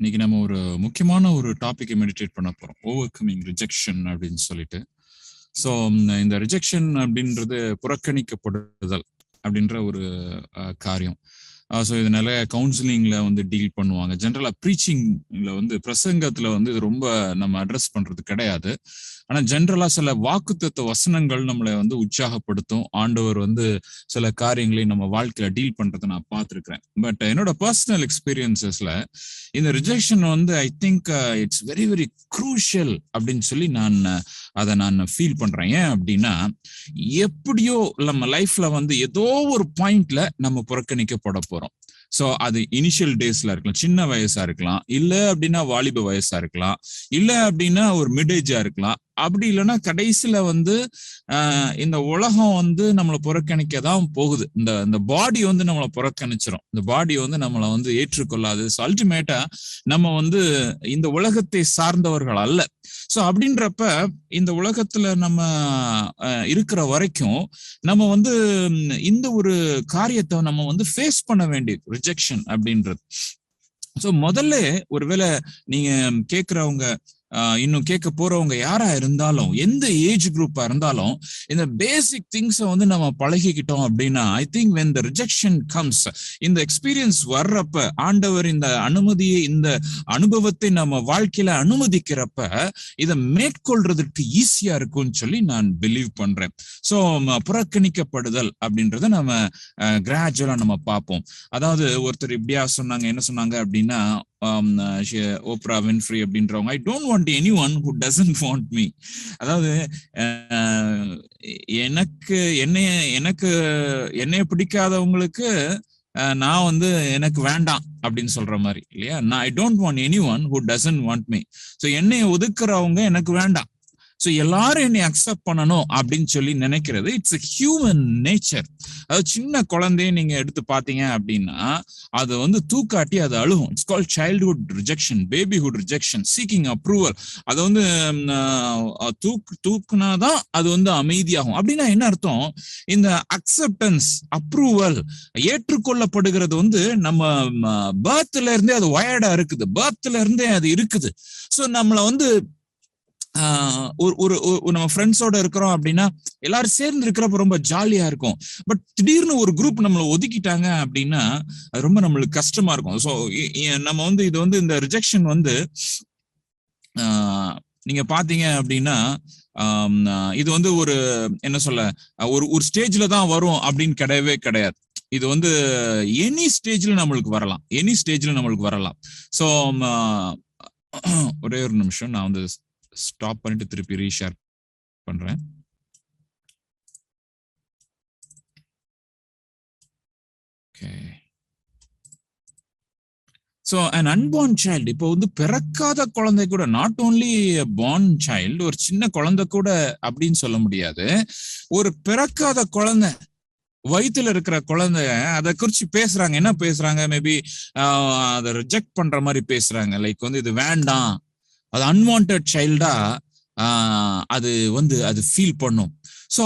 இன்னைக்கு நம்ம ஒரு முக்கியமான ஒரு டாபிக்கை மெடிடேட் பண்ண போறோம். ஓவர் கமிங் ரிஜெக்ஷன் அப்படின்னு சொல்லிட்டு. ஸோ இந்த ரிஜெக்ஷன் அப்படின்றது புறக்கணிக்கப்படுதல் அப்படின்ற ஒரு காரியம். ஸோ இது நிறைய கவுன்சிலிங்ல வந்து டீல் பண்ணுவாங்க. ஜென்ரலா ப்ரீச்சிங்ல வந்து பிரசங்கத்துல வந்து இது ரொம்ப நம்ம அட்ரஸ் பண்றது கிடையாது. ஆனா ஜென்ரலா சில வாக்குத்தத்த வசனங்கள் நம்மளை வந்து உற்சாகப்படுத்தும். ஆண்டவர் வந்து சில காரியங்களை நம்ம வாழ்க்கையில டீல் பண்றதை நான் பார்த்திருக்கிறேன். பட் என்னோட பர்சனல் எக்ஸ்பீரியன்சஸ்ல இந்த ரிஜெக்ஷன் வந்து I think it's very very crucial அப்படின்னு சொல்லி அதை நான் ஃபீல் பண்றேன். ஏன் அப்படின்னா, எப்படியோ நம்ம லைஃப்ல வந்து ஏதோ ஒரு பாயிண்ட்ல நம்ம புறக்கணிக்கப்பட போறோம். ஸோ அது இனிஷியல் டேஸ்ல இருக்கலாம், சின்ன வயசா இருக்கலாம், இல்ல அப்படின்னா வாலிப வயசா இருக்கலாம், இல்ல அப்படின்னா ஒரு மிட் ஏஜா இருக்கலாம், அப்படி இல்லைன்னா கடைசியில வந்து இந்த உலகம் வந்து நம்மளை புறக்கணிக்க தான் போகுது. இந்த பாடி வந்து நம்மளை புறக்கணிச்சிடும். இந்த பாடி வந்து நம்மளை வந்து ஏற்றுக்கொள்ளாது. ஸோ அல்டிமேட்டா நம்ம வந்து இந்த உலகத்தை சார்ந்தவர்கள் அல்ல. ஸோ அப்படின்றப்ப இந்த உலகத்துல நம்ம இருக்கிற வரைக்கும் நம்ம வந்து இந்த ஒரு காரியத்தை நம்ம வந்து ஃபேஸ் பண்ண வேண்டியது ரிஜெக்ஷன் அப்படின்றது. ஸோ முதல்ல ஒருவேளை நீங்க கேட்கிறவங்க இன்னும் கேட்க போறவங்க யாரா இருந்தாலும், எந்த ஏஜ் குரூப்பா இருந்தாலும், இந்த பேசிக் திங்ஸை வந்து நம்ம பழகிக்கிட்டோம் அப்படின்னா, I think when the rejection comes, இந்த எக்ஸ்பீரியன்ஸ் வர்றப்ப ஆண்டவர் இந்த அனுமதியை, இந்த அனுபவத்தை நம்ம வாழ்க்கையில அனுமதிக்கிறப்ப இதை மேற்கொள்றதுக்கு ஈஸியா இருக்கும்னு சொல்லி நான் பிலீவ் பண்றேன். ஸோ புறக்கணிக்கப்படுதல் அப்படின்றத நம்ம கிராஜுவலா நம்ம பார்ப்போம். அதாவது ஒருத்தர் இப்படியா சொன்னாங்க, என்ன சொன்னாங்க அப்படின்னா, ஓப்ரா வின்ஃப்ரீ அப்படின்றவங்க, I don't want anyone who doesn't want me. அதாவது என்னைய பிடிக்காதவங்களுக்கு நான் வந்து எனக்கு வேண்டாம் அப்படின்னு சொல்ற மாதிரி இல்லையா? நான் I don't want anyone who doesn't want me. So என்னைய ஒதுக்குறவங்க எனக்கு வேண்டாம். ஸோ எல்லாரும் என்னை அக்செப்ட் பண்ணணும் அப்படின்னு சொல்லி நினைக்கிறது இட்ஸ் ஹியூமன் நேச்சர். அதாவது சின்ன குழந்தைய நீங்க எடுத்து பார்த்தீங்க அப்படின்னா அது வந்து தூக்காட்டி அது அழுகும். It's called childhood rejection, babyhood rejection, seeking approval. அது வந்து தூக்குனாதான் அது வந்து அமைதியாகும். அப்படின்னா என்ன அர்த்தம்? இந்த அக்செப்டன்ஸ், அப்ரூவல், ஏற்றுக்கொள்ளப்படுகிறது வந்து நம்ம பர்த்ல இருந்தே அது வயர்டா இருக்குது. பர்த்ல இருந்தே அது இருக்குது. ஸோ நம்மளை வந்து நம்ம ஃப்ரெண்ட்ஸோட இருக்கிறோம் அப்படின்னா எல்லாரும் சேர்ந்து இருக்கிறப்ப ரொம்ப ஜாலியா இருக்கும். பட் திடீர்னு ஒரு குரூப் நம்மளை ஒதுக்கிட்டாங்க அப்படின்னா அது ரொம்ப நம்மளுக்கு கஷ்டமா இருக்கும். ஸோ நம்ம வந்து இது வந்து இந்த ரிஜெக்ஷன் வந்து நீங்க பாத்தீங்க அப்படின்னா இது வந்து ஒரு என்ன சொல்ல, ஒரு ஸ்டேஜ்ல தான் வரும் அப்படின்னு கிடையவே கிடையாது. இது வந்து எனி ஸ்டேஜ்ல நம்மளுக்கு வரலாம். ஸோ ஒரே ஒரு நிமிஷம், நான் வந்து ஸ்டாப் பண்ணிட்டு திருப்பி ரீஷேர் பண்றேன். So an unborn child, இப்போ வந்து பிறக்காத குழந்தை கூட, நாட் ஓன்லி born child, ஒரு சின்ன குழந்தை கூட அப்படின்னு சொல்ல முடியாது. ஒரு பிறக்காத குழந்தை, வயிற்றுல இருக்கிற குழந்தை, அதை குறிச்சு பேசுறாங்க. என்ன பேசுறாங்க? மேபி அதை ரிஜெக்ட் பண்ற மாதிரி பேசுறாங்க. லைக் வந்து இது வேண்டாம், அது அன்வான்டட் சைல்டா அது வந்து அது ஃபீல் பண்ணும். ஸோ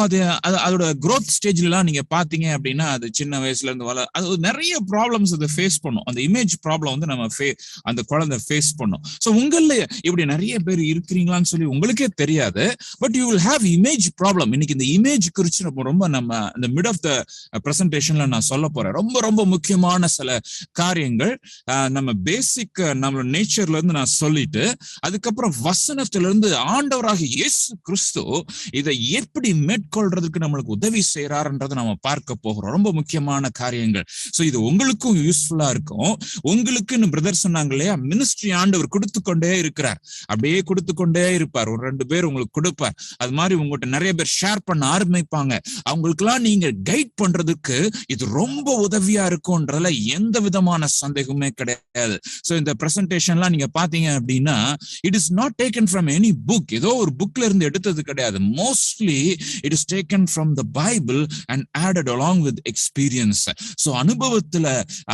அதோட growth ஸ்டேஜ்லாம் நீங்க பாத்தீங்க அப்படின்னா அது சின்ன வயசுல இருந்து அது நிறைய ப்ராப்ளம்ஸ் அதை ஃபேஸ் பண்ணும். அந்த இமேஜ் ப்ராப்ளம் வந்து நம்ம அந்த குழந்தை ஃபேஸ் பண்ணும். ஸோ உங்கள இப்படி நிறைய பேர் இருக்கிறீங்களான்னு சொல்லி உங்களுக்கே தெரியாது. But you will have image problem. இன்னைக்கு இந்த இமேஜ் குறிச்சு ரொம்ப நம்ம இந்த மிட் ஆஃப் த பிரசன்டேஷன்ல நான் சொல்ல போறேன். ரொம்ப ரொம்ப முக்கியமான சில காரியங்கள் நம்ம பேசிக் நம்மளோட நேச்சர்ல இருந்து நான் சொல்லிட்டு, அதுக்கப்புறம் வசனத்துல இருந்து ஆண்டவராக இயேசு கிறிஸ்து இதை எப்படி மேற்கொள்றதுக்கு நம்மளுக்கு உதவி செய்யறாருன்றதை நம்ம பார்க்க போகிறோம். ரொம்ப முக்கியமான காரியங்கள். சோ இது உங்களுக்கும் யூஸ்ஃபுல்லா இருக்கும். உங்களுக்கு பிரதர் சொன்னாங்க இல்லையா, மினிஸ்ட்ரி ஆண்டவர் கொடுத்து கொண்டே இருக்கிறார். அப்படியே கொடுத்து கொண்டே இருப்பார். ஒரு 2 பேர் உங்களுக்கு கொடுப்பார். அது மாதிரி உங்கள்கிட்ட நிறைய பேர் ஷேர் பண்ண ஆரம்பிப்பாங்க. அவங்களுக்கெல்லாம் நீங்க கைட் பண்றதுக்கு இது ரொம்ப உதவியா இருக்கும்ன்றதுல எந்த விதமான சந்தேகமே கிடையாது. சோ இந்த பிரசன்டேஷன்லாம் நீங்க பாத்தீங்க அப்படின்னா it is not taken from any book. ஏதோ ஒரு புக்ல இருந்து எடுத்தது கிடையாது. Mostly It is taken from the Bible and added along with experience. So அனுபவத்துல,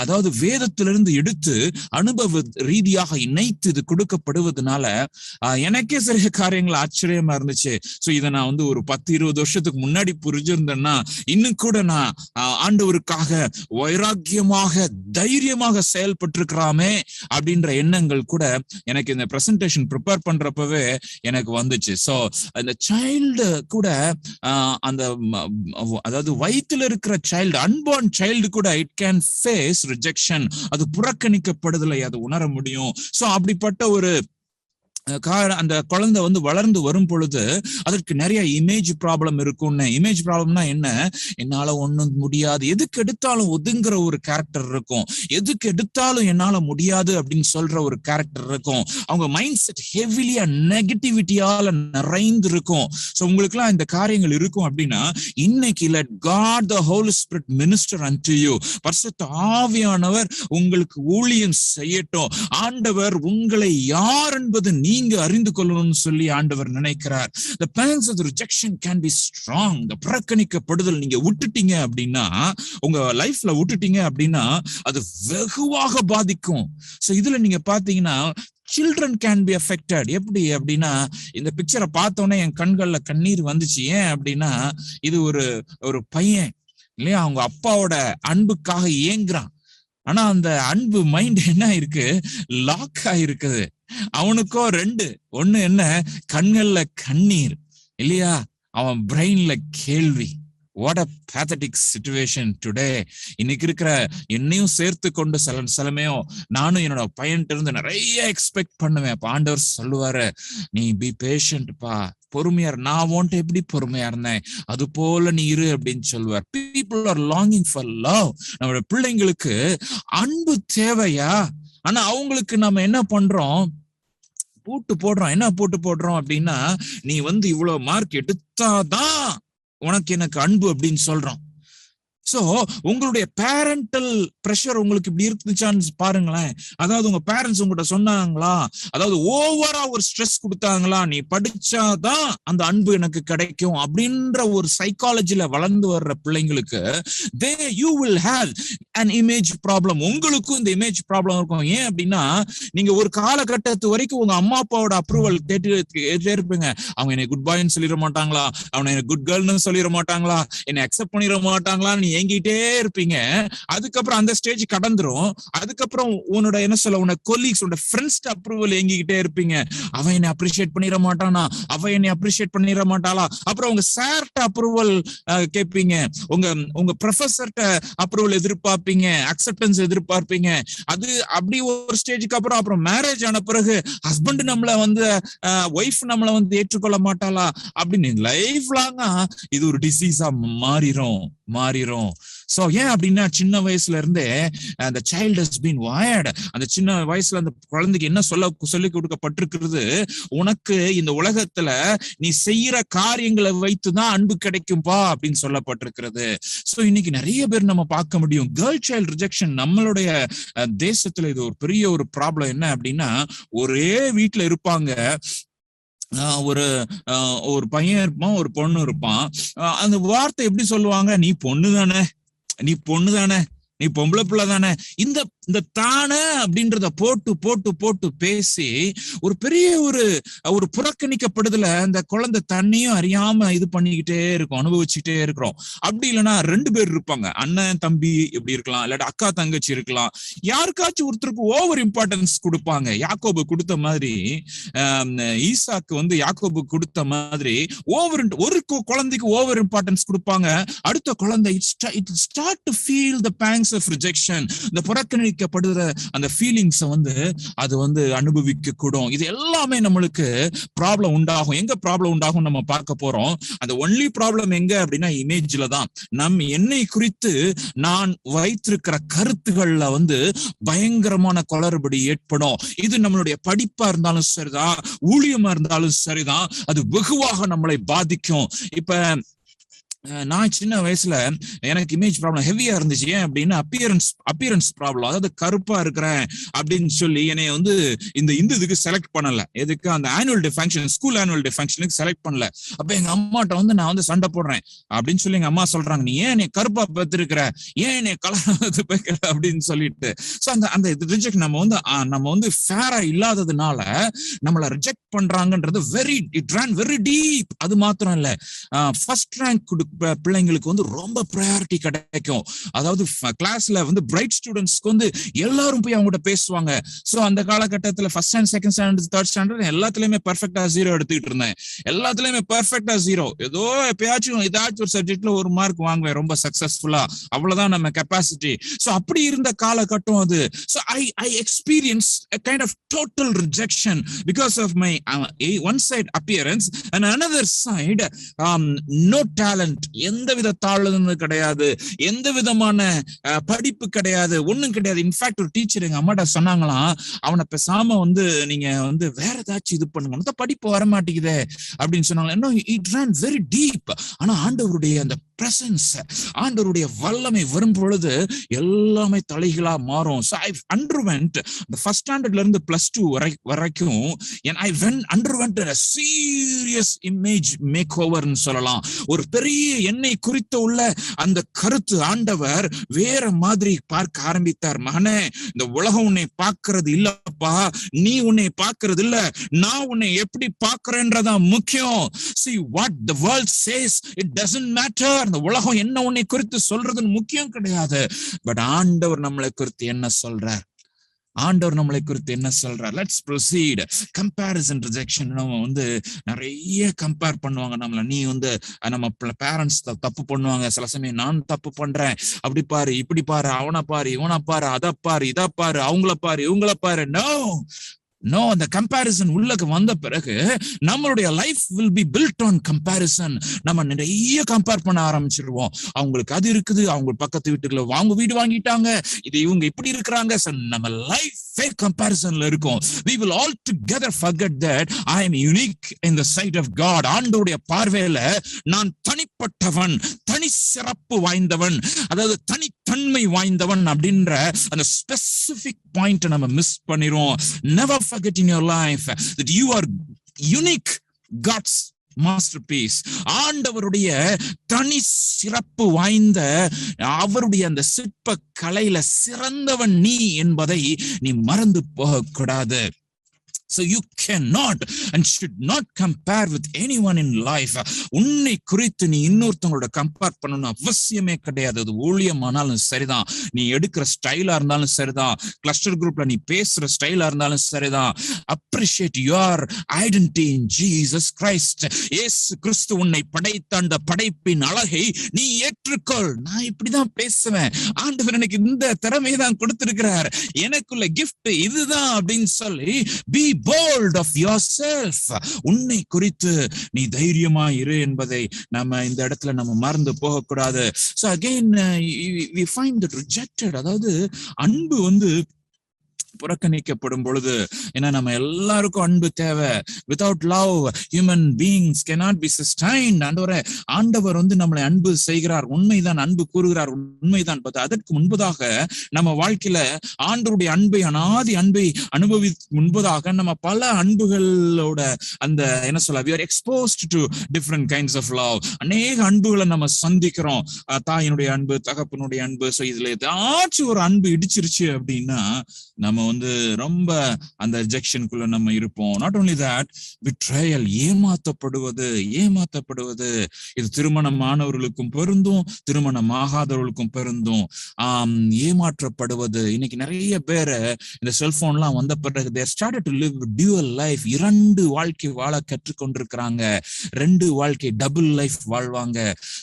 அதாவது வேதத்திலிருந்து எடுத்து அனுபவ ரீதியாக இணைத்து இது கொடுக்கப்படுவதனால எனக்கே சில காரியங்கள் ஆச்சரியமா இருந்துச்சு. சோ இதை நான் வந்து ஒரு 10-20 வருஷத்துக்கு முன்னாடி புரிஞ்சிருந்தேன்னா இன்னும் கூட நான் ஆண்டவருக்காக வைராக்கியமாக தைரியமாக செயல்பட்டிருக்கிறாமே அப்படின்ற எண்ணங்கள் கூட எனக்கு இந்த பிரசன்டேஷன் ப்ரிப்பேர் பண்றப்பவே எனக்கு வந்துச்சு. சோ அந்த சைல்டு கூட அந்த அதாவது வயித்துல இருக்கிற சைல்டு, அன்பார்ன் சைல்டு கூட இட் கேன் ஃபேஸ் ரிஜெக்ஷன். அது புறக்கணிக்கப்படுதலை அது உணர முடியும். சோ அப்படிப்பட்ட ஒரு அந்த குழந்தை வந்து வளர்ந்து வரும் பொழுது அதற்கு நிறைய இமேஜ் ப்ராப்ளம் இருக்கும்னு. இமேஜ் ப்ராப்ளம்னா என்ன? என்னால ஒண்ணும் முடியாது, எதுக்கு எடுத்தாலும் ஒதுங்குற ஒரு கேரக்டர் இருக்கும், எதுக்கு எடுத்தாலும் என்னால முடியாது அப்படின்னு சொல்ற ஒரு கேரக்டர் இருக்கும். அவங்க மைண்ட் செட் ஹெவிலியா நெகட்டிவிட்டியால நிறைந்து இருக்கும். சோ உங்களுக்கு எல்லாம் இந்த காரியங்கள் இருக்கும் அப்படின்னா இன்னைக்கு let God the Holy Spirit minister unto you. பரிசுத்த ஆவியானவர் உங்களுக்கு ஊழியம் செய்யட்டும். ஆண்டவர் உங்களை யார் என்பது நீங்க அறிந்து கொள்ளணும்னு சொல்லி ஆண்டவர் நினைக்கிறார். The pangs of the rejection can be strong. the புறக்கணிக்கப்படுதல் நீங்க விட்டுட்டீங்க அப்படின்னா, உங்க லைஃப்ல விட்டுட்டீங்க அப்படின்னா அது வெகுவாக பாதிக்கும். சோ இதுல நீங்க பாத்தீங்கன்னா children can be affected. எப்படி அப்படின்னா, இந்த பிக்சரை பார்த்தோன்னே என் கண்கள்ல கண்ணீர் வந்துச்சு. ஏன் அப்படின்னா இது ஒரு பையன் இல்லையா, அவங்க அப்பாவோட அன்புக்காக ஏங்குறான். ஆனா அந்த அன்பு மைண்ட் என்ன இருக்கு, லாக் ஆயிருக்குது. அவனுக்கோ ஒண்ணு என்ன, கண்கள்ல கண்ணீர் இல்லையா, அவன் பிரெயின்ல கேள்வி. What a pathetic situation today. இன்னைக்கு இருக்கிற என்னையும் சேர்த்து கொண்டு சில சமயம் நானும் என்னோட பையன்ட்டு இருந்து நிறைய எக்ஸ்பெக்ட் பண்ணுவேன். ஆண்டவர் சொல்லுவாரு, நீ பி பேஷண்ட்பா, பொறுமையா, நான் உன்ட்ட எப்படி பொறுமையா இருந்தேன் அது போல நீ இரு அப்படின்னு சொல்லுவார். People are longing for love. நம்மளோட பிள்ளைங்களுக்கு அன்பு தேவையா? ஆனா அவங்களுக்கு நம்ம என்ன பண்றோம், பூட்டு போடுறோம். என்ன பூட்டு போடுறோம் அப்படின்னா, நீ வந்து இவ்வளவு மார்க் எடுத்தாதான் உனக்கு எனக்கு அன்பு அப்படின்னு சொல்றோம். சோ உங்களுடைய பேரண்டல் பிரஷர் உங்களுக்கு இப்படி இருந்துச்சான்னு பாருங்களேன். அதாவது உங்க பேரண்ட்ஸ் உங்ககிட்ட சொன்னாங்களா, அதாவது ஓவரா ஒரு ஸ்ட்ரெஸ் கொடுத்தாங்களா, நீ படிச்சாதான் அந்த அன்பு எனக்கு கிடைக்கும் அப்படின்ற ஒரு சைக்காலஜில வளர்ந்து வர்ற பிள்ளைங்களுக்கு you will have an image problem. உங்களுக்கும் இந்த இமேஜ் ப்ராப்ளம் இருக்கும். ஏன் அப்படின்னா, நீங்க ஒரு காலகட்டத்து வரைக்கும் உங்க அம்மா அப்பாவோட அப்ரூவல் கேட்டுட்டே இருப்பீங்க. அவங்க என்னை குட் பாய்ன்னு சொல்லிட மாட்டாங்களா, அவனை என்ன குட் கேர்ள்னு சொல்லிட மாட்டாங்களா, என்னை அக்செப்ட் பண்ணிட மாட்டாங்களா, நீ ஏங்கிட்டே இருப்பீங்க. அதுக்கப்புறம் அந்த ஸ்டேஜ் கடந்துரும். அதுக்கப்புறம் உன்னோட என்ன சொல்ல, உன்னோட கொலீக்ஸ், உன்னோட ஃப்ரெண்ட்ஸ் அப்ரூவல் ஏங்கிக்கிட்டே இருப்பீங்க. அவன் என்னை அப்ரிஷியேட் பண்ணிட மாட்டானா, அவன் என்னை அப்ரிஷியேட் பண்ணிட மாட்டாளா. அப்புறம் உங்க சார்ட்ட அப்ரூவல் கேட்பீங்க, உங்க ப்ரொஃபஸர்ட்ட அப்ரூவல் எதிர்பார்ப்பீங்க, அக்செப்டன்ஸ் எதிர்பார்ப்பீங்க. அது அப்படி ஒரு ஸ்டேஜுக்கு அப்புறம் மேரேஜ் ஆன பிறகு ஹஸ்பண்ட் நம்மள வந்து ஒய்ஃப் நம்மள வந்து ஏற்றுக்கொள்ள மாட்டாளா அப்படின்னு லைஃப் லாங்கா இது ஒரு டிசீஸா மாறிரும். சோ ஏன் அப்படின்னா, சின்ன வயசுல இருந்தே அந்த சைல்ட் ஹஸ் பீன் வயர்ட். அந்த சின்ன வயசுல அந்த குழந்தைக்கு என்ன சொல்லி கொடுக்கப்பட்டிருக்கிறது, உனக்கு இந்த உலகத்துல நீ செய்யற காரியங்களை வைத்துதான் அன்பு கிடைக்கும்பா அப்படின்னு சொல்லப்பட்டிருக்கிறது. சோ இன்னைக்கு நிறைய பேர் நம்ம பார்க்க முடியும் கேர்ள் சைல்ட் ரிஜெக்ஷன். நம்மளுடைய தேசத்துல இது ஒரு பெரிய ஒரு ப்ராப்ளம். என்ன அப்படின்னா, ஒரே வீட்டுல இருப்பாங்க, ஒரு பையன் இருப்பான், ஒரு பொண்ணு இருப்பான். அந்த வார்த்தை எப்படி சொல்லுவாங்க, நீ பொண்ணு தானே, நீ பொம்பளை பிள்ளை தானே. இந்த தானே அப்படின்றத போட்டு பேசி ஒரு பெரிய ஒரு புறக்கணிக்கப்படுதல அந்த குழந்தை தண்ணியும் அறியாம இது பண்ணிக்கிட்டே இருக்கும், அனுபவிச்சுட்டே இருக்கிறோம். அப்படி இல்லைன்னா 2 பேர் இருப்பாங்க, அண்ணன் தம்பி இப்படி இருக்கலாம், இல்லாட்டி அக்கா தங்கச்சி இருக்கலாம். யாருக்காச்சும் ஒருத்தருக்கு ஓவர் இம்பார்ட்டன்ஸ் கொடுப்பாங்க. யாக்கோபு கொடுத்த மாதிரி, ஈசாக்கு வந்து யாக்கோபு கொடுத்த மாதிரி ஒரு குழந்தைக்கு ஓவர் இம்பார்ட்டன்ஸ் கொடுப்பாங்க. அடுத்த குழந்தை it start to feel the pangs of rejection. இந்த புறக்கணிக்கப்படுற அந்த ஃபீலிங்ஸை அது அனுபவிக்க கூடும். இது எல்லாமே நம்மளுக்கு ப்ராப்ளம் உண்டாகும். எங்க ப்ராப்ளம் உண்டாகும் நம்ம பார்க்க போறோம். அந்த ஒன்லி ப்ராப்ளம் எங்க அப்படின்னா இமேஜ்ல தான். என்னை குறித்து நான் வைத்திருக்கிற கருத்துக்கள்ல பயங்கரமான குளறுபடி ஏற்படும். இது நம்மளுடைய படிப்பா இருந்தாலும் சரிதான், ஊழியமா இருந்தாலும் சரிதான், அது வெகுவாக நம்மளை பாதிக்கும். இப்ப நான் சின்ன வயசுல எனக்கு இமேஜ் ப்ராப்ளம் ஹெவியா இருந்துச்சு. ஏன் அப்படின்னு அப்பியரன்ஸ் ப்ராப்ளம், அதாவது கருப்பா இருக்கிறேன் அப்படின்னு சொல்லி என்னைய வந்து இந்த இதுக்கு செலக்ட் பண்ணல. எதுக்கு? அந்த annual day function, school annual day ஃபங்க்ஷனுக்கு செலக்ட் பண்ணல. அப்ப எங்க அம்மாட்ட வந்து நான் வந்து சண்டை போடுறேன் அப்படின்னு சொல்லி எங்க அம்மா சொல்றாங்க, நீ ஏன் என்னை கருப்பா பெற்றிருக்கிற, ஏன் என்னை கலர் பெக்கிற அப்படின்னு சொல்லிட்டு. ஸோ அந்த ரிஜெக்ட் நம்ம வந்து ஃபேரா இல்லாததுனால நம்மளை ரிஜெக்ட் பண்றாங்கன்றது இட் ran வெரி டீப். அது மாத்திரம் இல்ல, ஃபர்ஸ்ட் ரேங்க் பிள்ளைங்களுக்கு வந்து ரொம்ப ப்ரையாரிட்டி கிடைக்கும். அதாவது கிளாஸ்ல வந்து பிரைட் ஸ்டூடெண்ட்ஸ்க்கு வந்து எல்லாரும் போய் அவங்ககிட்ட பேசுவாங்க. சோ அந்த காலகட்டத்துல first standard, second standard, third standard எல்லாத்துலயுமே பெர்ஃபெக்டா 0 எடுத்துக்கிட்டு இருந்தேன். எல்லாத்துலயுமே பெர்ஃபெக்டா 0. ஏதோ எப்பயாச்சும் ஏதாச்சும் ஒரு சப்ஜெக்ட்ல ஒரு மார்க் வாங்குவேன் ரொம்ப சக்சஸ்ஃபுல்லா. அவ்வளவுதான் நம்ம கெப்பாசிட்டி. சோ அப்படி இருந்த காலகட்டம் அது. So I experience a kind of total rejection because of my one side appearance and another side no talent. எந்த வித தாழ்வு கிடையாது, எந்த விதமான படிப்பு கிடையாது, ஒண்ணும் கிடையாது. இன்ஃபேக்ட் ஒரு டீச்சர் எங்க அம்மாட்ட சொன்னாங்களாம், அவனை பேசாம வந்து நீங்க வந்து வேற ஏதாச்சும் இது பண்ணுங்க, படிப்பு வர மாட்டேங்குது அப்படின்னு சொன்னாங்க. இன்னும் இட் ran very deep. ஆனா ஆண்டவருடைய அந்த பிரசன்ஸ், ஆண்டவருடைய வல்லமை வரும் பொழுது எல்லாமே தலைகளா மாறும். So I underwent the first standardல இருந்து +2 வரைக்கும் and I underwent a serious image makeover ன்னு சொல்லலாம். ஒரு பெரிய என்னை குறித்து உள்ள அந்த கருத்து ஆண்டவர் வேற மாதிரி பார்க்க ஆரம்பித்தார். மகனே, இந்த உலகம் உன்னை பார்க்கிறது இல்லப்பா, நீ உன்னை பார்க்கிறது இல்ல, நான் உன்னை எப்படி பார்க்கிறேன்றதா முக்கியம். See what the world says, it doesn't matter. இந்த உலகம் என்ன உன்னை குறித்து சொல்றதுன்னு முக்கியம் கிடையாது. பட் ஆண்டவர் நம்மளை குறித்து என்ன சொல்றார், ஆண்டவர் நம்மளை குறித்து என்ன சொல்றார். Let's proceed. Comparison rejection. நம்ம வந்து நிறைய கம்பேர் பண்ணுவாங்க நம்மள. நீ வந்து நம்ம பேரண்ட்ஸ் தப்பு பண்ணுவாங்க, சில சமயம் நான் தப்பு பண்றேன், அப்படி பாரு, இப்படி பாரு, அவனை பாரு, இவனை பாரு, அதை பாரு, இதை பாரு, அவங்கள பாரு, இவங்கள பாரு. நோ, அந்த கம்பேரிசன் உள்ளக்கு வந்த பிறகு நம்மளுடைய life will be built on comparison. நம்ம நிறைய கம்பேர் பண்ண ஆரம்பிச்சிருவோம். அவங்களுக்கு அது இருக்குது, அவங்க பக்கத்து வீட்டுக்குள்ள அவங்க வீடு வாங்கிட்டாங்க, இது இவங்க இப்படி இருக்கிறாங்க. நம்ம லைஃப் கம்பேரிசன்ல இருக்கும். We will all together forget that I am unique in the sight of God. ஆண்டவருடைய பார்வையில நான் தனிப்பட்டவன், தனி சிறப்பு வாய்ந்தவன், அதாவது தனித்தன்மை வாய்ந்தவன் அப்படின்ற அந்த ஸ்பெசிபிக் பாயிண்ட் நம்ம miss பண்ணிரும். Never forget in your life that you are unique, God's masterpiece. ஆண்டவருடைய தனி சிறப்பு வாய்ந்த அவருடைய அந்த சிற்ப கலையில சிறந்தவன் நீ என்பதை நீ மறந்து போக கூடாது. So you cannot and should not compare with anyone in life. உன்னை குறித்து நீ இன்னொருத்தவங்களோட கம்பேர் பண்ணணும் அவசியமே கிடையாது. அது ஊழியமானாலும் சரிதான், நீ எடுக்கிற ஸ்டைலா இருந்தாலும் சரிதான், கிளஸ்டர் குரூப்ல நீ பேசுற ஸ்டைலா இருந்தாலும் சரிதான். Appreciate your identity in Jesus Christ. இயேசு கிறிஸ்து உன்னை படைத்த அந்த படைப்பின் அழகை நீ ஏற்றுக்கொள். நான் இப்படிதான் பேசுவேன், ஆண்டவர் எனக்கு இந்த திறமையை தான் கொடுத்திருக்கிறார், எனக்குள்ள கிஃப்ட் இதுதான் அப்படின்னு சொல்லி be bold of yourself. உன்னை குறித்து நீ தைரியமா இரு என்பதை நம்ம இந்த இடத்துல நம்ம மறந்து போக கூடாது. So again we find that rejected, அதாவது அன்பு வந்து புறக்கணிக்கப்படும் பொழுது, ஏன்னா நம்ம எல்லாருக்கும் அன்பு தேவை. Without love human beings cannot be sustained. ஆண்டவர் வந்து நம்மளை அன்பு செய்கிறார், உண்மைதான், அன்பு கூறுகிறார், உண்மைதான். அதற்கு முன்பதாக நம்ம வாழ்க்கையில ஆண்டவருடைய அன்பை, அனாதி அன்பை முன்பதாக நம்ம பல அன்புகளோட அந்த என்ன சொல்ல we are exposed to different kinds of love. அநேக அன்புகளை நம்ம சந்திக்கிறோம். தாயினுடைய அன்பு, தகப்பனுடைய அன்பு. ஸோ இதுல ஏதாச்சும் ஒரு அன்பு இடிச்சிருச்சு அப்படின்னா நம்ம வந்து ரொம்ப அந்த ரிஜெக்ஷனுக்குள்ள நம்ம இருப்போம். Not only that, betrayal, ஏமாத்தப்படுவது. இது திருமணமானவர்களுக்கும் பொருந்தும், திருமணமாகாதவர்களுக்கும் பொருந்தும். ஏமாற்றப்படுவது. இன்னைக்கு நிறைய பேர் இந்த செல்போன்லாம் வந்த பிறகு they started to live dual life. 2 வாழ்க்கை வாழ கற்றுக்கொண்டிருக்கிறாங்க, 2 வாழ்க்கை டபுள் லைஃப் வாழ்வாங்க.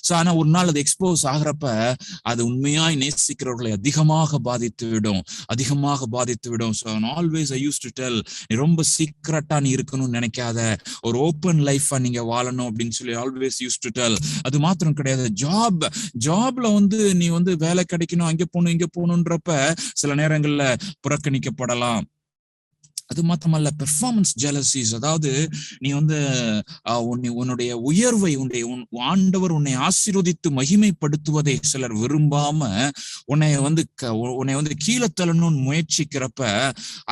சோ ஆனா ஒரு நாள் அது எக்ஸ்போஸ் ஆகிறப்ப அது உண்மையாய் நேசிக்கிறவர்களை அதிகமாக பாதித்து விடும். So always I used to tell, நீ ரொம்ப சீக்ரெட்டா நீ இருக்கணும்னு நினைக்காத, ஒரு ஓப்பன் லைஃபா நீங்க வாழணும் அப்படின்னு சொல்லி always used to tell. அது மாத்திரம் கிடையாது, ஜாப்ல வந்து நீ வந்து வேலை கிடைக்கணும், அங்க போகணும் இங்க போகணுன்றப்ப சில நேரங்கள்ல புறக்கணிக்கப்படலாம். அது மாத்திரமல்ல பெர்ஃபார்மன்ஸ் ஜெலசிஸ், அதாவது நீ வந்து உன்னுடைய உயர்வை, ஆண்டவர் உன்னை ஆசீர்வதித்து மகிமைப்படுத்துவதை சிலர் விரும்பாம உன்னை வந்து கீழே தள்ளணும்னு முயற்சிக்கிறப்ப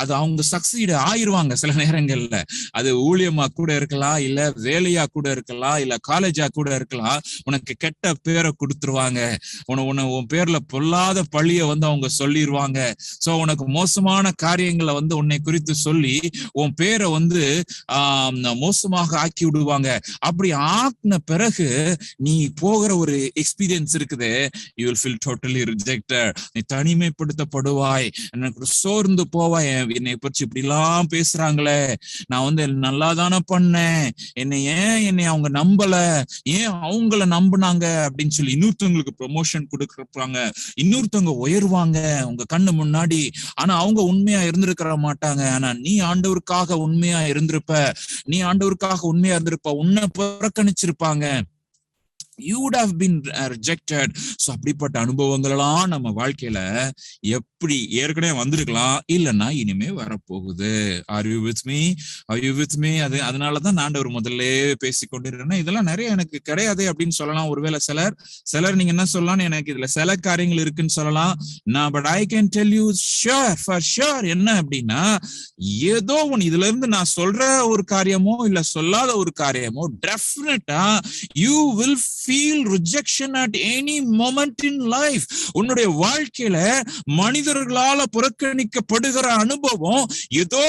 அது அவங்க சக்சீடு ஆயிருவாங்க. சில நேரங்கள்ல அது ஊழியமா கூட இருக்கலாம், இல்ல வேலையா கூட இருக்கலாம், இல்ல காலேஜா கூட இருக்கலாம். உனக்கு கெட்ட பேரை கொடுத்துருவாங்க, உன் பேர்ல பொல்லாத பழிய வந்து அவங்க சொல்லிடுவாங்க. சோ உனக்கு மோசமான காரியங்களை வந்து உன்னை குறித்து சொல்லி உன் பேரை வந்து மோசமாக ஆக்கி விடுவாங்க. அப்படி ஆக்கின பிறகு நீ போகிற ஒரு எக்ஸ்பீரியன்ஸ் இருக்குது, you will feel totally rejected. நீ தனிமைப்படுத்தப்படுவாய், எனக்கு சோர்ந்து போவாய். என்னை பற்றி இப்படி எல்லாம் பேசுறாங்களே, நான் வந்து நல்லா தானே பண்ணேன், என்னை அவங்க நம்பல, ஏன் அவங்கள நம்பினாங்க அப்படின்னு சொல்லி இன்னொருத்தவங்களுக்கு ப்ரொமோஷன் கொடுக்கறாங்க, இன்னொருத்தவங்க உயர்வாங்க உங்க கண்ணு முன்னாடி. ஆனா அவங்க உண்மையா இருந்திருக்கிற மாட்டாங்க. ஆனா நீ ஆண்டவருக்காக உண்மையா இருந்திருப்ப, உன்னை புறக்கணிச்சிருப்பாங்க. You would have been rejected. So அப்படிப்பட்ட அனுபவங்கள் எல்லாம் நம்ம வாழ்க்கையில எப்படி ஏற்கனவே வந்திருக்கலாம், இல்லைன்னா இனிமே வரப்போகுது. Are you with me? அதனாலதான் ஆண்டவர் முதல்ல பேசிக்கொண்டிருக்கேன். இதெல்லாம் நிறைய எனக்கு கிடையாது அப்படின்னு சொல்லலாம். ஒருவேளை சிலர் நீங்க என்ன சொல்லலாம், எனக்கு இதுல சில காரியங்கள் இருக்குன்னு சொல்லலாம். நான் but I can tell you for sure என்ன அப்படின்னா, ஏதோ ஒன்று இதுல இருந்து நான் சொல்ற ஒரு காரியமோ இல்ல சொல்லாத ஒரு காரியமோ டெஃபினட்டா you will feel rejection at any moment in life. உன்னுடைய வாழ்க்கையில மனிதர்களால புறக்கணிக்கப்படுகிற அனுபவம் ஏதோ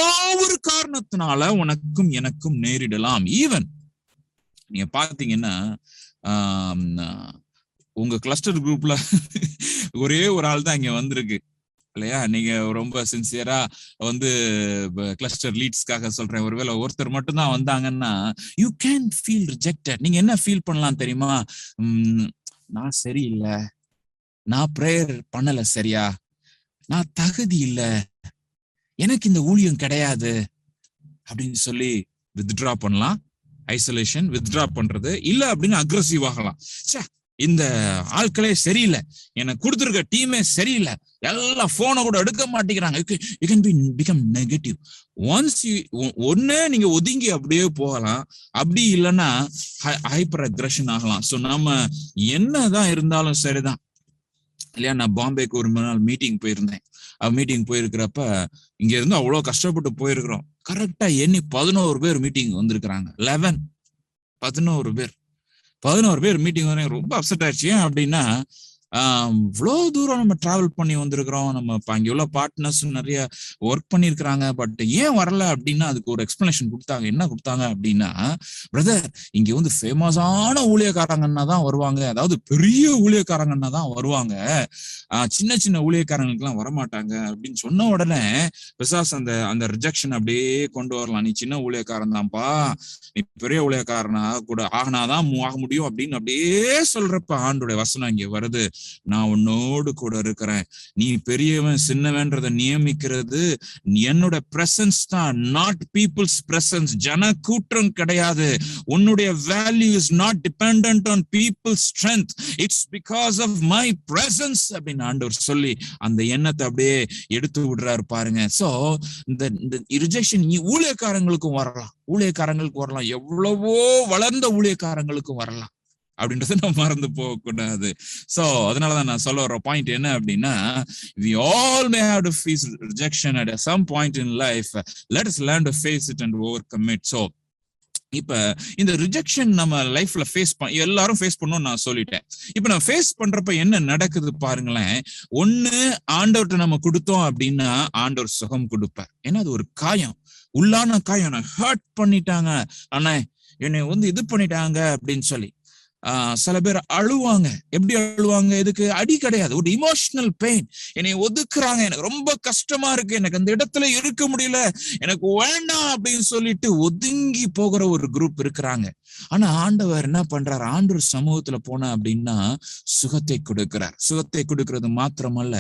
ஒரு காரணத்தினால உனக்கும் எனக்கும் நேரிடலாம். ஈவன் நீங்க பாத்தீங்கன்னா உங்க கிளஸ்டர் குரூப்ல ஒரே ஒரு ஆள் தான் இங்க வந்திருக்கு இல்லையா? நீங்க ரொம்ப சின்சியரா வந்து கிளஸ்டர் லீட்ஸ்க்காக சொல்றேன். ஒருவேளை ஒருத்தர் மட்டும் தான் வந்தாங்கன்னா யூ கேன் ஃபீல் ரிஜெக்டட். நீங்க என்ன ஃபீல் பண்ணலாம் தெரியுமா? நான் சரியில்லை, நான் பிரேயர் பண்ணல சரியா, நான் தகுதி இல்லை, எனக்கு இந்த ஊழியம் கிடையாது அப்படின்னு சொல்லி வித்ட்ரா பண்ணலாம். ஐசோலேஷன் வித்ட்ரா பண்றது இல்ல அப்படின்னு அக்ரெசிவ் ஆகலாம். இந்த ஆட்களே சரியில்லை, எனக்கு கொடுத்துருக்க டீமே சரியில்லை, எல்லாம் போனை கூட எடுக்க மாட்டேங்கிறாங்க. You can become negative. Once ஒன்னு நீங்க ஒதுங்கி அப்படியே போகலாம், அப்படி இல்லைன்னா ஹைப்பர் அக்ரெஷன் ஆகலாம். சோ நம்ம என்னதான் இருந்தாலும் சரிதான் இல்லையா? நான் பாம்பேக்கு ஒரு நாள் மீட்டிங் போயிருந்தேன். மீட்டிங் போயிருக்கிறப்ப இங்க இருந்து அவ்வளவு கஷ்டப்பட்டு போயிருக்கிறோம். கரெக்டா எண்ணி 11 பேர் மீட்டிங் வந்திருக்கிறாங்க. 11 பேர் மீட்டிங் வந்து ரொம்ப அப்செட் ஆயிடுச்சு. ஏன் அப்படின்னா இவ்வளவு தூரம் நம்ம டிராவல் பண்ணி வந்திருக்கிறோம், நம்ம அங்கே உள்ள பார்ட்னர்ஸ் நிறைய ஒர்க் பண்ணிருக்கிறாங்க, பட் ஏன் வரல அப்படின்னா அதுக்கு ஒரு எக்ஸ்பிளனேஷன் கொடுத்தாங்க. என்ன கொடுத்தாங்க அப்படின்னா, பிரதர் இங்க வந்து ஃபேமஸான ஊழியக்காரங்கன்னா தான் வருவாங்க, அதாவது பெரிய ஊழியக்காரங்கன்னா தான் வருவாங்க, சின்ன சின்ன ஊழியக்காரங்களுக்கு எல்லாம் வரமாட்டாங்க அப்படின்னு சொன்ன உடனே பிசாஸ் அந்த ரிஜெக்ஷன் அப்படியே கொண்டு வரலாம். நீ சின்ன ஊழியக்காரன் தான்ப்பா, நீ பெரிய ஊழியக்காரனா கூட ஆகினாதான் ஆக முடியும் அப்படின்னு அப்படியே சொல்றப்ப ஆண்டோட வசனம் இங்க வருது. நான் உன்னோடு கூட இருக்கிறேன், நீ பெரியவன் சின்னவன்றதை நியமிக்கிறது என்னோட பிரசன்ஸ் தான், நாட் பீப்புள்ஸ் பிரசன்ஸ். ஜன கூட்டம் கிடையாது. உன்னுடைய value is not dependent on people's strength, it's because of my presence அப்படின்னு ஆண்டவர் சொல்லி அந்த எண்ணத்தை அப்படியே எடுத்து விடுறாரு பாருங்க. சோ இந்த ரிஜெக்ஷன் ஊழியக்காரங்களுக்கும் வரலாம், எவ்வளவோ வளர்ந்த ஊழியக்காரங்களுக்கும் வரலாம் அப்படின்றத நம்ம மறந்து போக கூடாது. சோ அதனாலதான் நான் சொல்ல வர பாயிண்ட் என்ன அப்படின்னா, we all may have to face rejection at some point in life. Let us learn to face it and overcome it. So இப்ப இந்த ரிஜெக்ஷன் நம்ம லைஃப்ல எல்லாரும் ஃபேஸ் பண்ணணும் நான் சொல்லிட்டேன். இப்ப நான் ஃபேஸ் பண்றப்ப என்ன நடக்குது பாருங்களேன். ஒண்ணு, ஆண்டவர்கிட்ட நம்ம கொடுத்தோம் அப்படின்னா ஆண்டவர் சுகம் கொடுப்பார். ஏன்னா அது ஒரு காயம், உள்ளான காயம். நான் ஹர்ட் பண்ணிட்டாங்க, ஆனா என்னை வந்து இது பண்ணிட்டாங்க அப்படின்னு சொல்லி சில பேர் அழுவாங்க. எப்படி அழுவாங்க? இதுக்கு அடி கிடையாது, ஒரு இமோஷனல் பெயின். என்னை ஒதுக்குறாங்க, எனக்கு ரொம்ப கஷ்டமா இருக்கு, எனக்கு அந்த இடத்துல இருக்க முடியல, எனக்கு வேண்டாம் அப்படின்னு சொல்லிட்டு ஒதுங்கி போகிற ஒரு குரூப் இருக்கிறாங்க. ஆனா ஆண்டவர் என்ன பண்றாரு? ஆண்டவர் சமூகத்துல போனா அப்படின்னா சுகத்தை கொடுக்கிறார். சுகத்தை கொடுக்கறது மாத்திரமல்ல,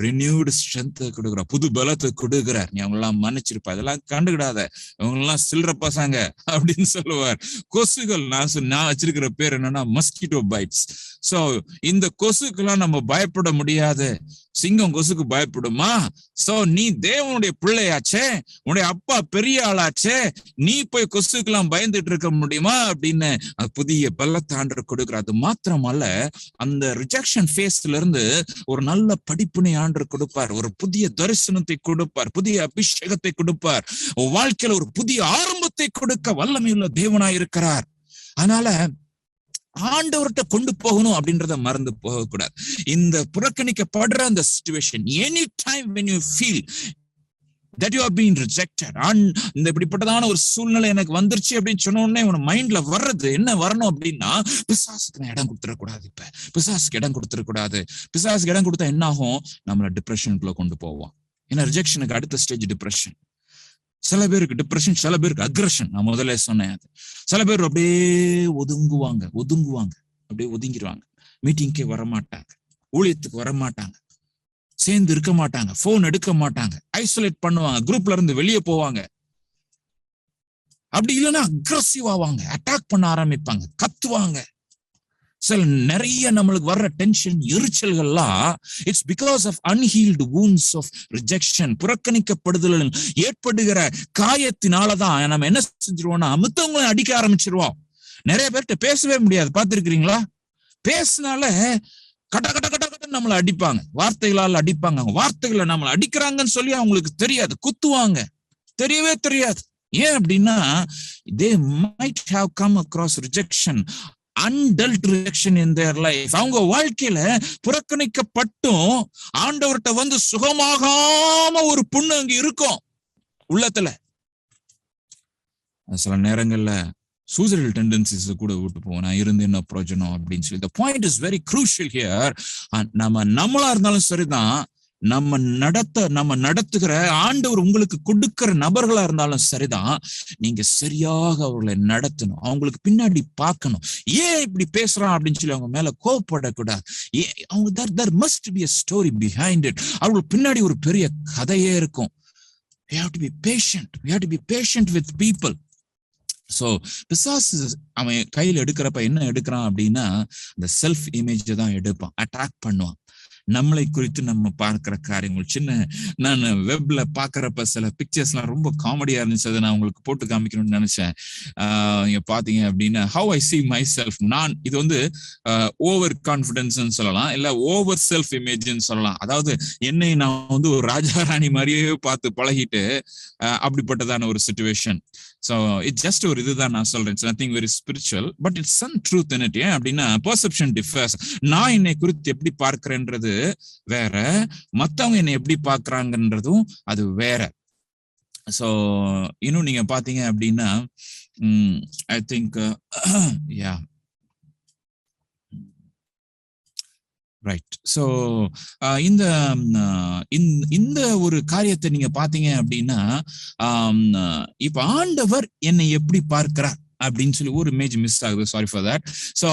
ரினியூடு ஸ்ட்ரென்த் கொடுக்கிறார், புது பலத்தை கொடுக்கிறார். நீ அவங்க எல்லாம் மன்னிச்சிருப்பா, அதெல்லாம் கண்டுக்கிடாத, அவங்க எல்லாம் சில்ற பசங்க அப்படின்னு சொல்லுவார். கொசுகள், நான் வச்சிருக்கிற பேர் என்னன்னா என்னன்னா மஸ்கிட்டோ பைட்ஸ். சோ இந்த கொசுக்கெல்லாம் நம்ம பயப்பட முடியாது. சிங்கம் கொசுக்கு பயப்படுமா? சோ நீ தேவனுடைய பிள்ளையாச்சே, உன்னுடைய அப்பா பெரிய ஆளாச்சே, நீ போய் கொசுக்கெல்லாம் பயந்துட்டு இருக்க முடியுமா அப்படின்னு புதிய பலத்தை ஆண்டவர் கொடுக்கிறார். அது மாத்திரமல்ல, அந்த ரிஜெக்ஷன் ஃபேஸ்ல இருந்து ஒரு நல்ல படிப்பினை ஆண்டவர் கொடுப்பார், ஒரு புதிய தரிசனத்தை கொடுப்பார், புதிய அபிஷேகத்தை கொடுப்பார், வாழ்க்கையில ஒரு புதிய ஆரம்பத்தை கொடுக்க வல்லமையுள்ள தேவனாய் இருக்கிறார். அதனால ஆண்டவர்கிட்ட கொண்டு போகணும் அப்படின்றத மறந்து போகக்கூடாது. இந்த புறக்கணிக்கப்படுற அந்த situation, any time when you feel that you are being rejected, இந்த இப்படிப்பட்டதான ஒரு சூழ்நிலை எனக்கு வந்துருச்சு அப்படின்னு சொன்ன உடனே உன் மைண்ட்ல வர்றது என்ன வரணும் அப்படின்னா, பிசாசுக்கு நான் இடம் கொடுத்துடக்கூடாது. இப்ப பிசாசுக்கு இடம் கொடுத்துடக்கூடாது. பிசாசுக்கு இடம் கொடுத்தா என்ன ஆகும்? நம்மள டிப்ரெஷனுக்குள்ள கொண்டு போவோம். ஏன்னா ரிஜெக்ஷனுக்கு அடுத்த ஸ்டேஜ் டிப்ரெஷன். சில பேருக்கு டிப்ரெஷன், சில பேருக்கு அக்ரஷன். நான் முதல்ல சொன்னேன் அது. சில பேர் அப்படியே ஒதுங்குவாங்க, அப்படியே ஒதுங்கிடுவாங்க. மீட்டிங்கே வரமாட்டாங்க, ஊழியத்துக்கு வரமாட்டாங்க, சேர்ந்து இருக்க மாட்டாங்க, போன் எடுக்க மாட்டாங்க, ஐசோலேட் பண்ணுவாங்க, குரூப்ல இருந்து வெளியே போவாங்க. அப்படி இல்லைன்னா அக்ரஸிவ் ஆவாங்க, அட்டாக் பண்ண ஆரம்பிப்பாங்க, கத்துவாங்க. சில நிறைய நம்மளுக்கு வர்ற டென்ஷன், எரிச்சல்கள்லாம் it's because of unhealed wounds of rejection. புறக்கணிக்கப்படுதல் ஏற்படுகிற காயத்தினாலதான் நம்ம என்ன செஞ்சிருவோம்னா, மித்தவங்களை அடிக்க ஆரம்பிச்சிருவோம். நிறைய பேர்கிட்ட பேசவே முடியாது, பார்த்திருக்கிறீங்களா? பேசினால கட்ட கட்ட கட்ட கட்ட நம்மளை அடிப்பாங்க, வார்த்தைகளால் அடிப்பாங்க. அவங்க வார்த்தைகளை நம்மளை அடிக்கிறாங்கன்னு சொல்லி அவங்களுக்கு தெரியாது, குத்துவாங்க, தெரியவே தெரியாது. ஏன் அப்படின்னா, they might have come across rejection, undealt rejection in their life. அவங்க வாழ்க்கையில புறக்கணிக்கப்பட்டும் ஆண்டவர்கிட்ட வந்து சுகமாகாம ஒரு புண்ணு அங்க இருக்கும் உள்ளத்துல. சில நேரங்கள்ல சூசைடல் டெண்டன்சிஸ் கூட விட்டு போவோம், நான் இருந்து என்ன பிரயோஜனம் அப்படின்னு சொல்லி. The point is very crucial here. நம்மளா இருந்தாலும் சரிதான், நம்ம நடத்துகிற ஆண்டவர் உங்களுக்கு கொடுக்கிற நபர்களா இருந்தாலும் சரிதான், நீங்க சரியாக அவர்களை நடத்தணும், அவங்களுக்கு பின்னாடி பார்க்கணும். ஏன் இப்படி பேசுறான் அப்படின்னு சொல்லி அவங்க மேல கோவப்படக்கூடாது. அவங்க there must be a story behind it. அவங்களுக்கு பின்னாடி ஒரு பெரிய கதையே இருக்கும். We have to be patient. We have to be patient with people. So பிசாசு அவன் கையில் எடுக்கிறப்ப என்ன எடுக்கிறான் அப்படின்னா, இந்த செல்ஃப் இமேஜ் தான் எடுப்பான், அட்டாக் பண்ணுவான். நம்மளை குறித்து நம்ம பார்க்கிற காரியங்கள் நான் வெப்ல பாக்குறப்ப சில பிக்சர்ஸ் எல்லாம் ரொம்ப காமெடியா இருந்துச்சு. அதை நான் உங்களுக்கு போட்டு காமிக்கணும்னு நினைச்சேன். நீங்க பாத்தீங்க அப்படின்னா, ஹவ் ஐ see myself, நான் இது வந்து ஓவர் கான்பிடன்ஸ் சொல்லலாம், இல்ல ஓவர் செல்ஃப் இமேஜ்னு சொல்லலாம். அதாவது என்னை நான் வந்து ஒரு ராஜா ராணி மாதிரியே பார்த்து பழகிட்டு அப்படிப்பட்டதான ஒரு சிச்சுவேஷன். So it's just ஒரு இதுதான் நான் சொல்றேன். It's nothing very spiritual, but it's some truth in it. ஏன் அப்படின்னா, perception differs. நான் என்னை குறித்து எப்படி பார்க்கிறேன்றது வேற, மத்தவங்க என்னை எப்படி பார்க்கறாங்கன்றதும் அது வேற. சோ இன்னும் நீங்க பாத்தீங்க அப்படின்னா, ஐ திங்க் ரைட். ஸோ இந்த ஒரு காரியத்தை நீங்க பாத்தீங்க அப்படின்னா, இப்ப ஆண்டவர் என்னை எப்படி பார்க்கிறார் அப்படின்னு சொல்லி ஒரு இமேஜ் மிஸ் ஆகுது, சாரி ஃபார் தட். ஸோ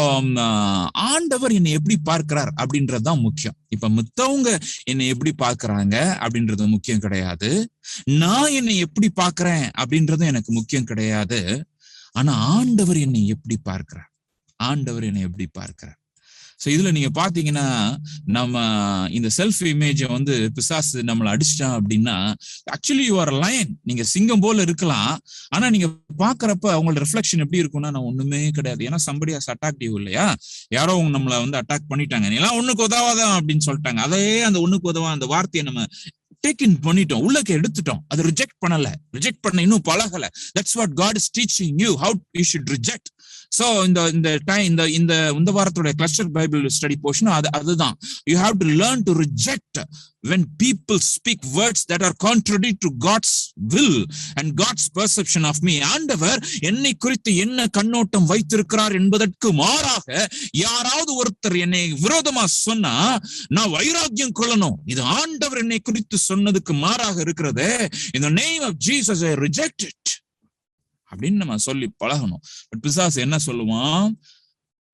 ஆண்டவர் என்னை எப்படி பார்க்கிறார் அப்படின்றதுதான் முக்கியம். இப்ப மித்தவங்க என்னை எப்படி பார்க்கறாங்க அப்படின்றது முக்கியம் கிடையாது, நான் என்னை எப்படி பார்க்கிறேன் அப்படின்றதும் எனக்கு முக்கியம் கிடையாது. ஆனா ஆண்டவர் என்னை எப்படி பார்க்கிறார், ஆண்டவர் என்னை எப்படி பார்க்கிறார். சோ இதுல நீங்க பாத்தீங்கன்னா, நம்ம இந்த செல்ஃப் இமேஜை வந்து பிசாசு நம்மளை அடிச்சிட்டான் அப்படின்னா, ஆக்சுவலி யூ ஆர் லயன், நீங்க சிங்கம் போல இருக்கலாம், ஆனா நீங்க பாக்குறப்ப அவங்களோட ரிஃப்ளெக்ஷன் எப்படி இருக்கும்னா, நான் ஒண்ணுமே கிடையாது. ஏன்னா somebody has attacked you இல்லையா, யாரோ நம்மளை வந்து அட்டாக் பண்ணிட்டாங்க, நீ எல்லாம் ஒண்ணுக்கு உதவாதான் அப்படின்னு சொல்லிட்டாங்க. அதே அந்த ஒண்ணுக்கு உதவா அந்த வார்த்தையை நம்ம டேக் இன் பண்ணிட்டோம், உள்ளக்கு எடுத்துட்டோம், அது ரிஜெக்ட் பண்ணல, ரிஜெக்ட் பண்ண இன்னும் பழகல. That's what God is teaching you, how you should reject. So இந்த வாரத்தோட கிளஸ்டர் பைபிள் ஸ்டடி போர்ஷன் அதுதான். You have to learn to reject when people speak words that are contrary to God's will and God's perception of me. ஆண்டவர் என்னை குறித்து என்ன கண்ணோட்டம் வைத்திருக்கிறார் என்பதற்கு மாறாக யாராவது ஒருத்தர் என்னை விரோதமா சொன்னா நான் வைராக்கியம் கொள்ளணும். இது ஆண்டவர் என்னை குறித்து சொன்னதுக்கு மாறாக இருக்கிறது. In the name of Jesus I reject it அப்படின்னு நம்ம சொல்லி பழகணும். பட் பிசாசு என்ன சொல்லுவான்,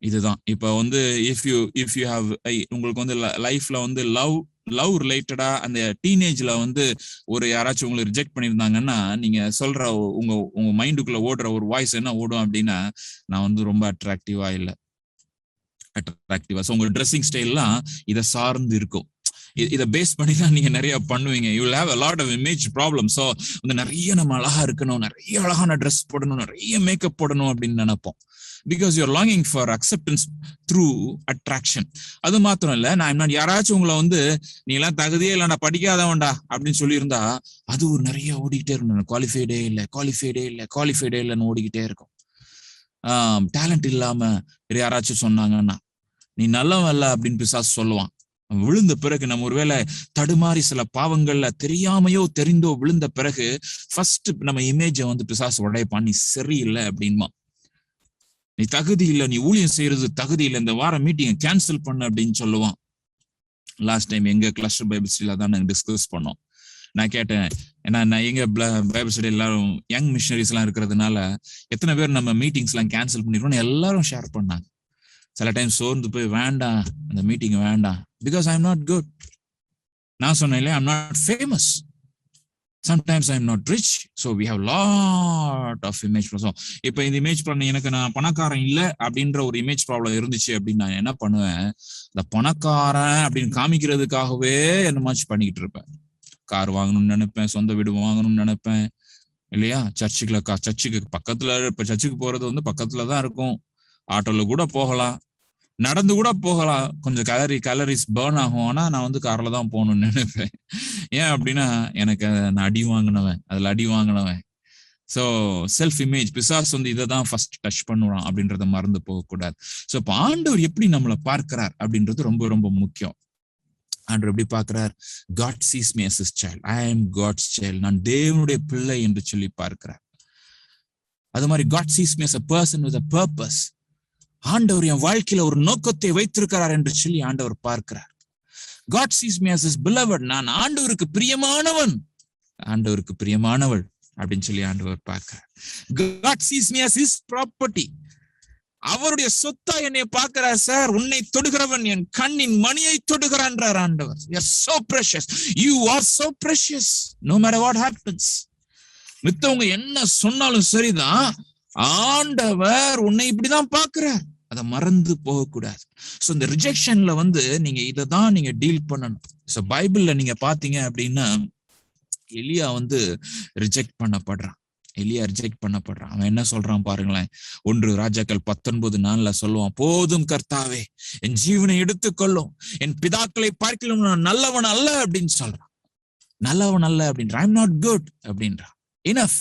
இதுதான். இப்ப வந்து இஃப் யூ ஹாவ், உங்களுக்கு வந்து லைஃப்ல வந்து லவ் ரிலேட்டடா அந்த டீனேஜ்ல வந்து ஒரு யாராச்சும் உங்களை ரிஜெக்ட் பண்ணியிருந்தாங்கன்னா, நீங்க சொல்ற உங்க மைண்டுக்குள்ள ஓடுற ஒரு வாய்ஸ் என்ன ஓடும் அப்படின்னா, நான் வந்து ரொம்ப அட்ராக்டிவா இல்லை, அட்ராக்டிவா. ஸோ உங்க ட்ரெஸ்ஸிங் ஸ்டைல்லாம் இதை சார்ந்து இருக்கும். இதை பேஸ் பண்ணி தான் நீங்க நிறைய பண்ணுவீங்க. You will have a lot of image problems. So வந்து நிறைய நம்ம அழகா இருக்கணும், நிறைய அழகான ட்ரெஸ் போடணும், நிறைய மேக்கப் போடணும் அப்படின்னு நினைப்போம். Because you're longing for acceptance through attraction. அது மாத்திரம் இல்ல, நான் யாராச்சும் உங்களை வந்து நீ எல்லாம் தகுதியே இல்லை, நான் படிக்காதவன்டா அப்படின்னு சொல்லியிருந்தா அது ஒரு நிறைய ஓடிக்கிட்டே இருக்கணும். குவாலிஃபைடே இல்லை, குவாலிஃபைடே இல்லை, குவாலிஃபைடே இல்லைன்னு ஓடிக்கிட்டே இருக்கும். டேலண்ட் இல்லாம யாராச்சும் சொன்னாங்கன்னா நீ நல்லவன் இல்ல அப்படின்னு பிசாசு சொல்லுவான். விழுந்த பிறகு நம்ம ஒருவேளை தடுமாறி சில பாவங்கள்ல தெரியாமையோ தெரிந்தோ விழுந்த பிறகு ஃபர்ஸ்ட் நம்ம இமேஜை வந்து பிசாசு உடைப்பான். நீ சரியில்லை அப்படின்மா, நீ தகுதி இல்லை, நீ ஊழியம் செய்யறது தகுதி இல்லை, இந்த வாரம் மீட்டிங்கை கேன்சல் பண்ணு அப்படின்னு சொல்லுவான். லாஸ்ட் டைம் எங்க கிளஸ்டர் பைபிள் ஸ்டடியில தான் நாங்கள் டிஸ்கஸ் பண்ணோம். நான் கேட்டேன், ஏன்னா நான் எங்க பைபிள் ஸ்டடி எல்லாரும் யங் மிஷனரிஸ் எல்லாம் இருக்கிறதுனால எத்தனை பேர் நம்ம மீட்டிங்ஸ் எல்லாம் கேன்சல் பண்ணிடுவோம் எல்லாரும் ஷேர் பண்ணாங்க. சில டைம் சோர்ந்து போய் வேண்டாம் அந்த மீட்டிங் வேண்டாம், because I am not good. நான் சொன்னேன் இல்லையா, I'm not famous, sometimes I am not rich, so we have lot of image problem. இப்போ இந்த இமேஜ் ப்ராப்ளம் எனக்கு நான் பணக்காரன் இல்லை அப்படின்ற ஒரு இமேஜ் ப்ராப்ளம் இருந்துச்சு அப்படின்னு நான் என்ன பண்ணுவேன், இந்த பணக்காரன் அப்படின்னு காமிக்கிறதுக்காகவே என்னமாச்சும் பண்ணிக்கிட்டு இருப்பேன். கார் வாங்கணும்னு நினைப்பேன், சொந்த வீடு வாங்கணும்னு நினைப்பேன் இல்லையா. சர்ச்சுக்கு பக்கத்துல, இப்ப சர்ச்சுக்கு போறது வந்து பக்கத்துலதான் இருக்கும், ஆட்டோல கூட போகலாம், நடந்து கூட போகலாம், கொஞ்சம் கேலரிஸ் பேர்ன் ஆகும். ஆனா நான் வந்து கார்ல தான் போகணும்னு நினைப்பேன். ஏன் அப்படின்னா எனக்கு நான் அடி வாங்கினவன். ஸோ செல்ஃப் இமேஜ் பிசாஸ் வந்து இதை தான் ஃபர்ஸ்ட் டச் பண்ணுவான் அப்படின்றத மறந்து போகக்கூடாது. ஸோ இப்போ ஆண்டவர் எப்படி நம்மளை பார்க்கிறார் அப்படின்றது ரொம்ப ரொம்ப முக்கியம். ஆண்டவர் எப்படி பார்க்கிறார்? God sees me as his child. I am God's child. நான் தேவனுடைய பிள்ளை என்று சொல்லி பார்க்கிறார். அது மாதிரி God sees me as a person with a purpose. ஆண்டவர் என் வாழ்க்கையில ஒரு நோக்கத்தை வைத்திருக்கிறார் என்று சொல்லி ஆண்டவர் பார்க்கிறார். God sees me as his beloved. நான் ஆண்டவருக்கு பிரியமானவன், ஆண்டவருக்கு பிரியமானவள் அப்படின்னு சொல்லி ஆண்டவர் பார்க்கிறார். God sees me as his property. அவருடைய சொத்தா என்னை பார்க்கிறார். சார், உன்னை தொடுகிறவன் என் கண்ணின் மணியை தொடுகிறான்றார் ஆண்டவர். You are so precious. You are so precious. No matter what happens. மித்தவங்க என்ன சொன்னாலும் சரிதான், ஆண்டவர் உன்னை இப்படிதான் பார்க்கிறார். அதை மறந்து போகக்கூடாது. ஸோ இந்த ரிஜெக்ஷன்ல வந்து நீங்க இதை தான் நீங்க டீல் பண்ணணும். ஸோ பைபிள்ல நீங்க பாத்தீங்க அப்படின்னா எலியா வந்து ரிஜெக்ட் பண்ணப்படுறான். அவன் என்ன சொல்றான் பாருங்களேன். 1 ராஜாக்கள் 19:4 சொல்லுவான், போதும் கர்த்தாவே, என் ஜீவனை எடுத்துக்கொள்ளும், என் பிதாக்களை பார்க்கலாம் நான் நல்லவன் அல்ல அப்படின்னு சொல்றான். நல்லவன் அல்ல அப்படின்றான். ஐம் நாட் குட் அப்படின்றான். இனஃப்,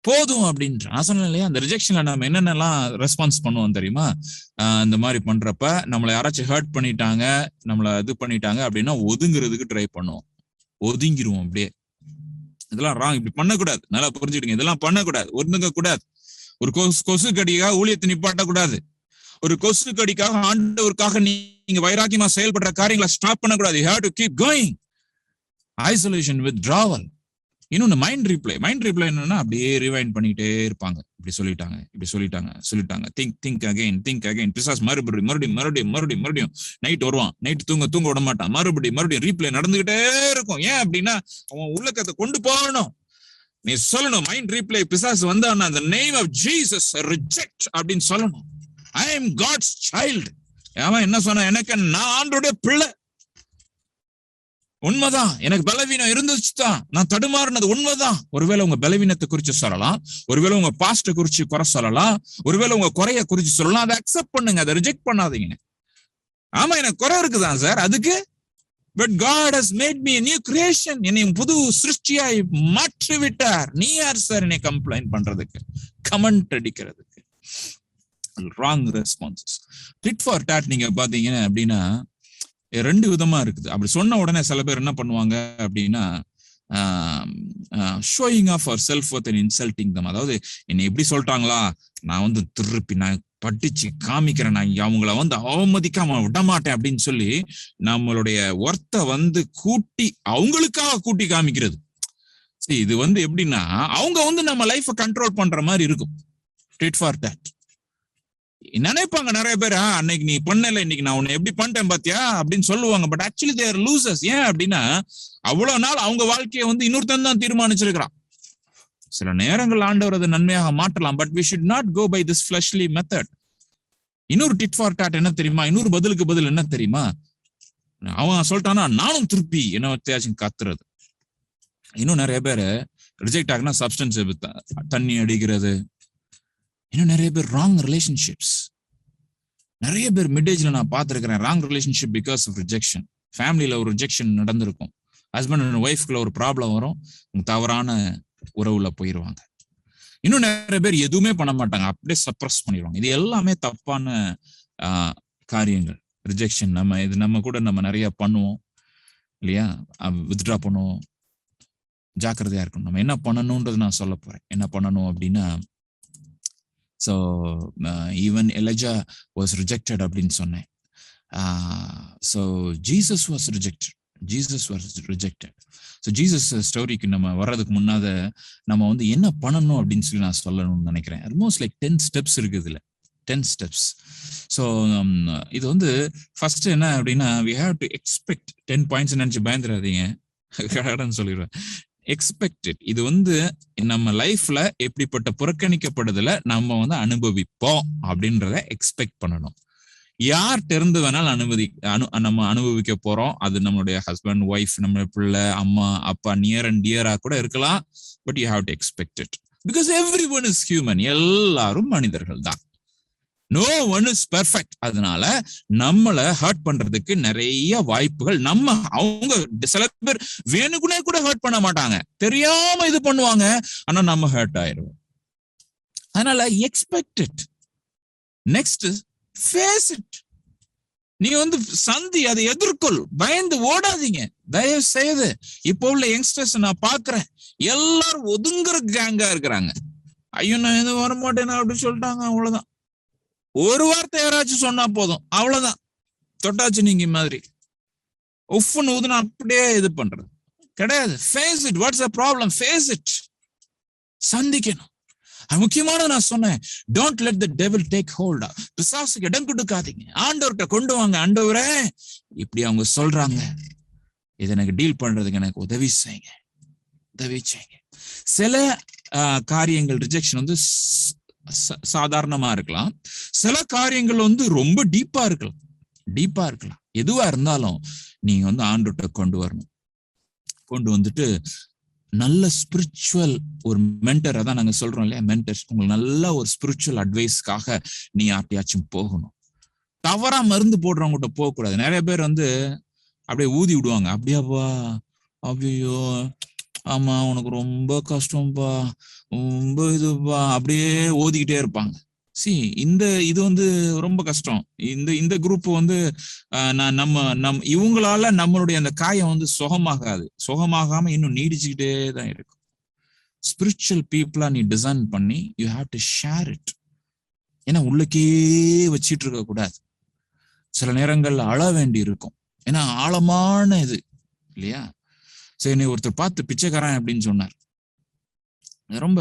போதும் அப்படின்றான். நான் சொன்னேன் இல்லையா, அந்த ரிஜெக்ஷன்ல நம்ம என்னென்னலாம் ரெஸ்பான்ஸ் பண்ணுவோம் தெரியுமா? இந்த மாதிரி பண்றப்ப நம்மளை யாராச்சும் ஹர்ட் பண்ணிட்டாங்க, நம்மளை இது பண்ணிட்டாங்க அப்படின்னா ஒதுங்குறதுக்கு ட்ரை பண்ணுவோம், ஒதுங்கிடுவோம் அப்படியே. இதெல்லாம் ராங், இப்படி பண்ணக்கூடாது, நல்லா புரிஞ்சுடுங்க. இதெல்லாம் பண்ணக்கூடாது, ஒதுங்க கூடாது. ஒரு கொசு கடிக்காக ஊழியத்தை நிப்பாட்டக்கூடாது. ஒரு கொசு கடிக்காக ஆண்டவருக்காக நீங்க வைராக்கியமா செயல்படுற காரியங்களை ஸ்டாப் பண்ணக்கூடாது. You have to keep going. Isolation, withdrawal. இன்னொன்னு மைண்ட் ரீப்ளே என்னன்னா அப்படியே ரிவைண்ட் பண்ணிட்டே இருப்பாங்க. இப்படி சொல்லிட்டாங்க. Think again. பிசாஸ் மறுபடியும் நைட் வருவான். நைட் தூங்க விட மாட்டான். மறுபடியும் ரீப்ளே நடந்துகிட்டே இருக்கும். ஏன் அப்படின்னா அவன் உள்ளக்கத்தை கொண்டு போகணும். நீ சொல்லணும், மைண்ட் ரீப்ளே பிசாஸ் வந்தான்னா the name of Jesus reject அப்படின்னு சொல்லணும். I am God's child. அவன் என்ன சொன்ன, எனக்கு நான் ஆண்டவருடைய பிள்ளை. உண்மைதான், எனக்கு பலவீனம் இருந்துச்சுதான், நான் தடுமாறினது உண்மைதான். ஒருவேளை உங்க பலவீனத்தை குறிச்சு சொல்லலாம், ஒருவேளை உங்க பாஸ்ட குறிச்சு குறை சொல்லலாம், ஒருவேளை உங்க குறைய குறிச்சு சொல்லலாம். அதை அக்செப்ட் பண்ணுங்க, அதை ரிஜெக்ட் பண்ணாதீங்க. ஆமா, எனக்கு குறை இருக்குதான் சார், அதுக்கு but God has made me a new creation. என்னை புது சிருஷ்டியாய் மாற்றி விட்டார். நீ யார் சார் என்னை கம்ப்ளைண்ட் பண்றதுக்கு, கமெண்ட் அடிக்கிறதுக்கு? Wrong responses. Did for dot நீங்க பாத்தீங்கன்னா அப்படின்னா 2 விதமா இருக்குது. அப்படி சொன்ன உடனே சில பேர் என்ன பண்ணுவாங்க அப்படின்னா showing off our self worth and insulting them. அதாவது என்னை எப்படி சொல்லிட்டாங்களா, நான் வந்து திருப்பி நான் படிச்சு காமிக்கிறேன், நான் அவங்கள வந்து அவமதிக்காம விட மாட்டேன் அப்படின்னு சொல்லி நம்மளுடைய ஒர்த்தை வந்து அவங்களுக்காக கூட்டி காமிக்கிறது. சரி, இது வந்து எப்படின்னா அவங்க வந்து நம்ம லைஃபை கண்ட்ரோல் பண்ற மாதிரி இருக்கும். டிட் ஃபார் டாட் நினைப்பாங்க நிறைய பேர், அன்னைக்கு நீ பண்ணல, இன்னைக்கு நான் உன்னை எப்படி பண்ணிட்டேன் பாத்தியா அப்படின்னு சொல்லுவாங்க. But actually they are losers. ஏன் அப்படின்னா அவ்வளவு நாள் அவங்க வாழ்க்கையை வந்து இன்னொருத்தன் தான் தீர்மானிச்சிருக்கிறான். சில நேரங்கள் ஆண்டவர் அதை நன்மையாக மாற்றலாம். But we should not go by this fleshly method. இன்னொரு டிட் ஃபார் டாட் என்ன தெரியுமா? இன்னொரு பதிலுக்கு பதில் என்ன தெரியுமா? அவன் சொல்லிட்டானா நானும் திருப்பி என்ன வித்தியாசம் காத்துறது. இன்னும் நிறைய பேர் ரிஜெக்ட் ஆகுனா சப்ஸ்டன்ஸ் தண்ணி அடிக்கிறது. இன்னும் நிறைய பேர் ராங் ரிலேஷன்ஷிப்ஸ். நிறைய பேர் மிட்-ஏஜ்ல நான் பார்த்திருக்கிறேன் wrong relationship because of rejection. ஃபேமிலியில ஒரு ரிஜெக்ஷன் நடந்திருக்கும். ஹஸ்பண்ட் அண்ட் ஒய்ஃப்குள்ள ஒரு ப்ராப்ளம் வரும், தவறான உறவுல போயிருவாங்க. இன்னும் நிறைய பேர் எதுவுமே பண்ண மாட்டாங்க, அப்படியே சப்ரஸ் பண்ணிடுவாங்க. இது எல்லாமே தப்பான காரியங்கள். ரிஜெக்ஷன் நம்ம கூட நம்ம நிறைய பண்ணுவோம் இல்லையா? வித்ட்ரா பண்ணுவோம். ஜாக்கிரதையா இருக்கணும். நம்ம என்ன பண்ணணும்ன்றது நான் சொல்ல போறேன். என்ன பண்ணணும் அப்படின்னா, so even Elijah was rejected அப்படின்னு சொன்னேன். So Jesus was rejected. So Jesus ஸ்டோரிக்கு நம்ம வர்றதுக்கு முன்னாத நம்ம என்ன பண்ணணும் அப்படின்னு சொல்லி நான் சொல்லணும்னு நினைக்கிறேன். ஆல்மோஸ்ட் லைக் 10 ஸ்டெப்ஸ் இருக்குது இதுல. 10 ஸ்டெப்ஸ். ஸோ இது ஃபர்ஸ்ட் என்ன அப்படின்னா, we have to expect 10 points நினைச்சு பயந்துடாதீங்க, கடன்னு சொல்லிடுவேன். எக்ஸ்பெக்டட். இது நம்ம லைஃப்ல எப்படிப்பட்ட புறக்கணிக்கப்படுதல நம்ம அனுபவிப்போம் அப்படின்றத எக்ஸ்பெக்ட் பண்ணணும். யார்கிட்ட இருந்து வேணாலும் நம்ம அனுபவிக்க போறோம். அது நம்மளுடைய ஹஸ்பண்ட், ஒய்ஃப், நம்ம பிள்ளை, அம்மா, அப்பா, நியர் அண்ட் டியரா கூட இருக்கலாம். But you have to expect it because everyone is human. எல்லாரும் மனிதர்கள் தான். No one is perfect. அதனால நம்மளை ஹர்ட் பண்றதுக்கு நிறைய வாய்ப்புகள். அவங்க சில பேர் வேணுக்குனே கூட ஹர்ட் பண்ண மாட்டாங்க, தெரியாம இது பண்ணுவாங்க, ஆனா நம்ம ஹர்ட் ஆயிடுவோம். அதனால expect it. Next, face it. நீ சந்தி, அதை எதிர்கொள். பயந்து ஓடாதீங்க தயவு செய்து. இப்போ உள்ள யங்ஸ்டர்ஸ் நான் பாக்குறேன், எல்லாரும் ஒதுங்குற கேங்கா இருக்கிறாங்க. ஐயோ நான் எதுவும் வரமாட்டேன்னா அப்படின்னு சொல்லிட்டாங்க, அவ்வளவுதான். ஒரு வார்த்தை யாராச்சும் சொன்னா போதும், அவ்வளவுதான், தொட்டாச்சு நீங்க மாதிரி உஃப்னு ஊதுனா அப்படியே இது பண்றது கிடையாது. Face it. What's the problem? Face it. சந்திக்கணும். முக்கியமான நான் சொன்னேன், don't let the devil take hold. பிசாசுக்கு இடம் கொடுக்காதீங்க. ஆண்டவர்கிட்ட கொண்டு வாங்க. ஆண்டவரே இப்படி அவங்க சொல்றாங்க, இதை எனக்கு டீல் பண்றதுக்கு எனக்கு உதவி செய்யுங்க. சில காரியங்கள் ரிஜெக்ஷன் சாதாரணமா இருக்கலாம். சில காரியங்கள் ரொம்ப டீப்பா இருக்கலாம். எதுவா இருந்தாலும் நீங்க ஆண்டவர்கிட்ட கொண்டு வரணும். கொண்டு வந்துட்டு நல்ல ஸ்பிரிச்சுவல் ஒரு மென்டர், அதான் நாங்க சொல்றோம் இல்லையா, மென்டர். உங்களுக்கு நல்ல ஒரு ஸ்பிரிச்சுவல் அட்வைஸ்க்காக நீ யார்ட்டையாச்சும் போகணும். தவறா மருந்து போடுறவங்ககிட்ட போக கூடாது. நிறைய பேர் அப்படியே ஊதி விடுவாங்க. அப்படியாப்பா, அப்படியோ, ஆமா உனக்கு ரொம்ப கஷ்டம்பா, ரொம்ப இதுப்பா, அப்படியே ஓதிக்கிட்டே இருப்பாங்க. இது ரொம்ப கஷ்டம். இந்த குரூப் இவங்களால நம்மளுடைய அந்த காயம் சுகமாகாம இன்னும் நீடிச்சுக்கிட்டே தான் இருக்கும். ஸ்பிரிச்சுவல் பீப்புளா நீ டிசைன் பண்ணி you have to share it. ஏன்னா உள்ளக்கே வச்சிட்டு இருக்க கூடாது. சில நேரங்கள்ல அழ வேண்டி இருக்கும். ஏன்னா ஆழமான இது இல்லையா? சரி, நீ ஒருத்தர் பார்த்து பிச்சைக்காரன் அப்படின்னு சொன்னார், ரொம்ப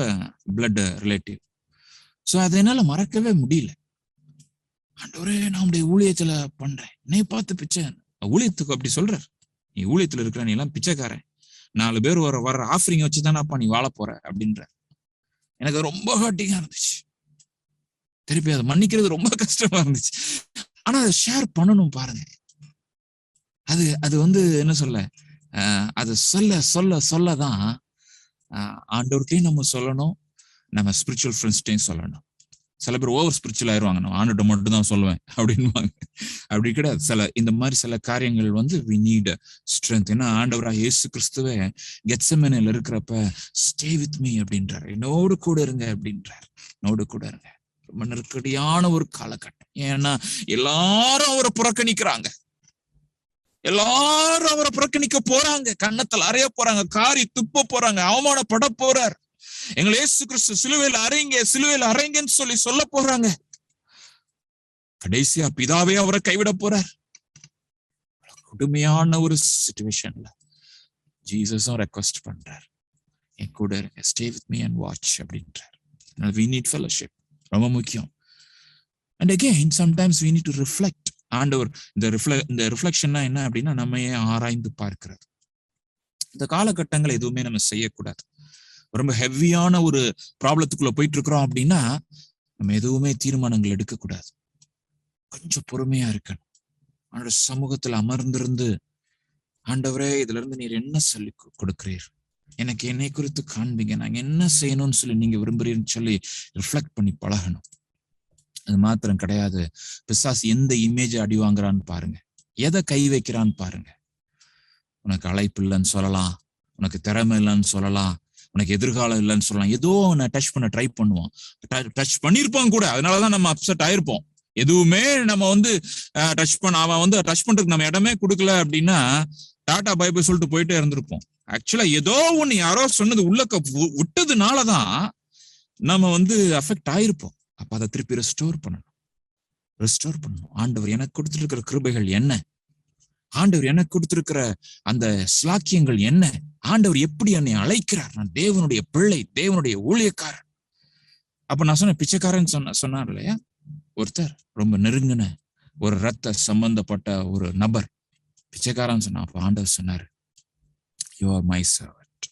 பிளட் ரிலேட்டிவ். சோ அதை என்னால மறக்கவே முடியல. ஆண்டவரே நான் உடைய ஊழியத்துல பண்றேன், நீ பார்த்து பிச்சை. ஊழியத்துக்கு அப்படி சொல்றார், நீ ஊழியத்துல இருக்கிற, நீ எல்லாம் பிச்சைக்காரன், 4 பேர் வர்ற ஆஃபரிங் வச்சுதானாப்பா நீ வாழ போற அப்படின்ற. எனக்கு ரொம்ப ஹர்ட்டிங்கா இருந்துச்சு. திருப்பி அதை மன்னிக்கிறது ரொம்ப கஷ்டமா இருந்துச்சு. ஆனா அதை ஷேர் பண்ணணும் பாருங்க. அது என்ன சொல்ல, அது சொல்லதான் ஆண்டவர்கிட்டையும் நம்ம சொல்லணும், நம்ம ஸ்பிரிச்சுவல் ஃப்ரெண்ட்ஸ்டையும் சொல்லணும். சில பேர் ஓவர் ஸ்பிரிச்சுவல் ஆயிடுவாங்க, நான் ஆண்டவர்கிட்ட மட்டும் தான் சொல்லுவேன் அப்படின்வாங்க. அப்படி கிடையாது. இந்த மாதிரி சில காரியங்கள் we need strength. ஏன்னா ஆண்டவராக இயேசு கிறிஸ்துவே கெத்செமனேல இருக்கிறப்ப ஸ்டே வித் மீ அப்படின்றாரு, என்னோடு கூட இருங்க அப்படின்றாரு. என்னோடு கூட இருங்க. ரொம்ப நெருக்கடியான ஒரு காலகட்டம். ஏன்னா எல்லாரும் அவரை புறக்கணிக்கிறாங்க, எல்லாரும் அவரை புறக்கணிக்க போறாங்க, கன்னத்தில் அறைய போறாங்க, காரி துப்ப போறாங்க, அவமானப்பட போறார். எங்களை இயேசு கிறிஸ்து சிலுவையில் அறைங்கன்னு சொல்ல போறாங்க. கடைசியா பிதாவே அவரை கைவிட போறார். கொடுமையான ஒரு சிச்சுவேஷன்ல ஜீசஸும் ரெக்வெஸ்ட் பண்றார், என் கூட இருங்க, stay with me and watch அப்படின்றார். we need fellowship, ரொம்ப முக்கியம். and again sometimes we need to reflect. ஆண்டவர் இந்த ரிஃப்ளெக்ஷன்னா என்ன அப்படின்னா, நம்மையே ஆராய்ந்து பார்க்கிறது. இந்த காலகட்டங்கள் எதுவுமே நம்ம செய்யக்கூடாது. ரொம்ப ஹெவியான ஒரு ப்ராப்ளத்துக்குள்ள போயிட்டு இருக்கிறோம் அப்படின்னா நம்ம எதுவுமே தீர்மானங்கள் எடுக்கக்கூடாது. கொஞ்சம் பொறுமையா இருக்கணும். அவனோட சமூகத்துல அமர்ந்திருந்து, ஆண்டவரே இதுல இருந்து நீர் என்ன சொல்லி கொடுக்கிறீர், எனக்கு என்னை குறித்து காண்பீங்க, நாங்க என்ன செய்யணும்னு சொல்லி நீங்க விரும்புறீர்னு சொல்லி ரிஃப்ளெக்ட் பண்ணி பழகணும். அது மாத்திரம் கிடையாது, பிசாசு எந்த இமேஜ் அடி வாங்குறான்னு பாருங்க, எதை கை வைக்கிறான்னு பாருங்க. உனக்கு அழைப்பு இல்லைன்னு சொல்லலாம், உனக்கு திறமை இல்லைன்னு சொல்லலாம், உனக்கு எதிர்காலம் இல்லைன்னு சொல்லலாம். ஏதோ நான் டச் பண்ண ட்ரை பண்ணுவான், டச் பண்ணிருப்பான் கூட, அதனாலதான் நம்ம அப்செட் ஆயிருப்போம். எதுவுமே நம்ம டச் பண்ண, அவன் டச் பண்றதுக்கு நம்ம இடமே கொடுக்கல அப்படின்னா டாடா பை சொல்லிட்டு போயிட்டே இருந்திருப்போம். ஆக்சுவலா ஏதோ ஒண்ணு யாரோ சொன்னது உள்ள விட்டதுனாலதான் நம்ம அஃபெக்ட் ஆயிருப்போம். அப்ப அதை திருப்பி ரெஸ்டோர் பண்ணணும். ஆண்டவர் எனக்கு கொடுத்திருக்கிற கிருபைகள் என்ன, ஆண்டவர் எனக்கு கொடுத்திருக்கிற அந்த ஸ்லாக்கியங்கள் என்ன, ஆண்டவர் எப்படி என்னை அழைக்கிறார், நான் தேவனுடைய பிள்ளை, தேவனுடைய ஊழியக்காரன். அப்ப நான் சொன்ன பிச்சைக்காரன் சொன்னார் இல்லையா, ஒருத்தர் ரொம்ப நெருங்கின ஒரு ரத்த சம்பந்தப்பட்ட ஒரு நபர் பிச்சைக்காரன் சொன்னா. அப்ப ஆண்டவர் சொன்னாரு, யூ ஆர் மை சர்வன்ட்,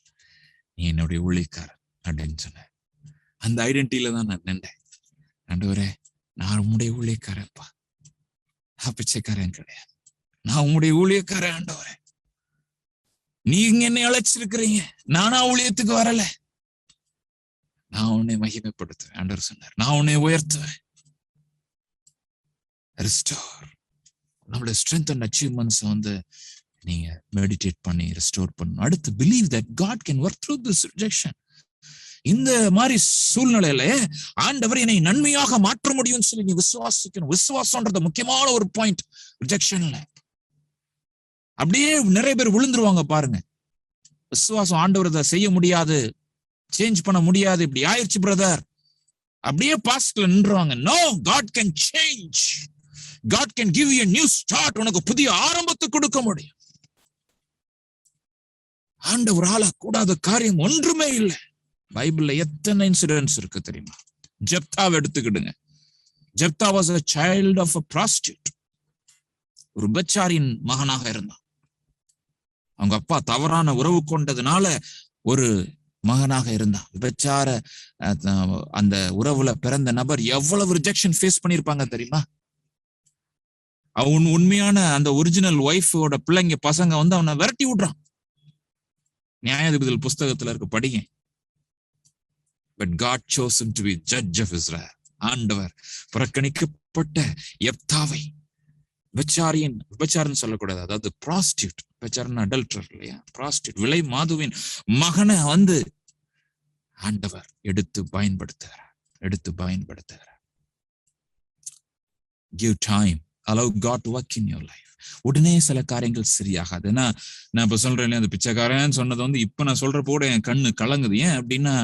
நீ என்னுடைய ஊழியக்காரன் அப்படின்னு சொன்னார். அந்த ஐடென்டிட்டியில தான் நான் நின்றேன். ஆண்டவரே, நான் உம்முடைய ஊழியக்காரன்ப்பா, நான் பிச்சைக்காரன் கிடையாது, நான் உம்முடைய ஊழியக்காரன். ஆண்டவரே, நீங்க என்னை அழைச்சிருக்கிறீங்க, நானா ஊழியத்துக்கு வரல, நான் உன்னை மகிமைப்படுத்துவேன். ஆண்டவர் சொன்னார், நான் உன்னை உயர்த்துவேன். ரெஸ்டோர் நம்மளுடைய ஸ்ட்ரென்த் அண்ட் அச்சீவ்மெண்ட்ஸ் நீங்க மெடிடேட் பண்ணி ரெஸ்டோர் பண்ணணும். அடுத்து, believe that God can work through this rejection. இந்த மாதிரி சூழ்நிலையில ஆண்டவர் என்னை நன்மையாக மாற்ற முடியும்னு சொல்லி நீ விசுவாசிக்கணும். விசுவாசம்ன்றது முக்கியமான ஒரு பாயிண்ட் ரிஜெக்ஷன்ல. அப்படியே நிறைய பேர் விழுந்துருவாங்க பாருங்க. விசுவாசம், ஆண்டவர் அதை செய்ய முடியாது, சேஞ்ச் பண்ண முடியாது, இப்படி ஆயிடுச்சு பிரதர், அப்படியே பாஸ்ட்ல நின்றுவாங்க. No, God can change, God can give you a new start. உனக்கு புதிய ஆரம்பத்தை கொடுக்க முடியும். ஆண்டவரால கூடாத காரியம் ஒன்றுமே இல்லை. பைபிள்ல எத்தனை இன்சிடென்ட்ஸ் இருக்கு தெரியுமா? ஜெப்தாவை எடுத்துக்கிடுங்க. Jephthah was a child of a prostitute. ஒரு விபச்சாரியின் மகனாக இருந்தான். அவங்க அப்பா தவறான உறவு கொண்டதுனால ஒரு மகனாக இருந்தான். விபச்சார அந்த உறவுல பிறந்த நபர் எவ்வளவு ரிஜெக்ஷன் ஃபேஸ் பண்ணிருப்பாங்க தெரியுமா? அவன் உண்மையான அந்த ஒரிஜினல் ஒய்ஃபோட பிள்ளைங்க பசங்க அவனை விரட்டி விடுறான். நியாயாதிபதிகள் புஸ்தகத்துல இருக்கு, படிங்க. But God chose him to be judge of Israel. ஆண்டவர் புறக்கணிக்கப்பட்ட யெப்தாவை, விபச்சாரன்னு சொல்லக்கூடாது, அதாவது ப்ராஸ்டியூட், விபச்சாரன் அடல்டர் இல்லையா, ப்ராஸ்டியூட், விலை மாதுவின் மகனை ஆண்டவர் எடுத்து பயன்படுத்துகிறார். Give time. Allow God to work in your life. உடனே சில காரியங்கள் சரியாகாது. நான் இப்ப சொல்றேன், அந்த பிச்சைக்காரன் சொன்னது இப்ப நான் சொல்ற போட என் கண்ணு கலங்குது. ஏன் அப்படின்னா,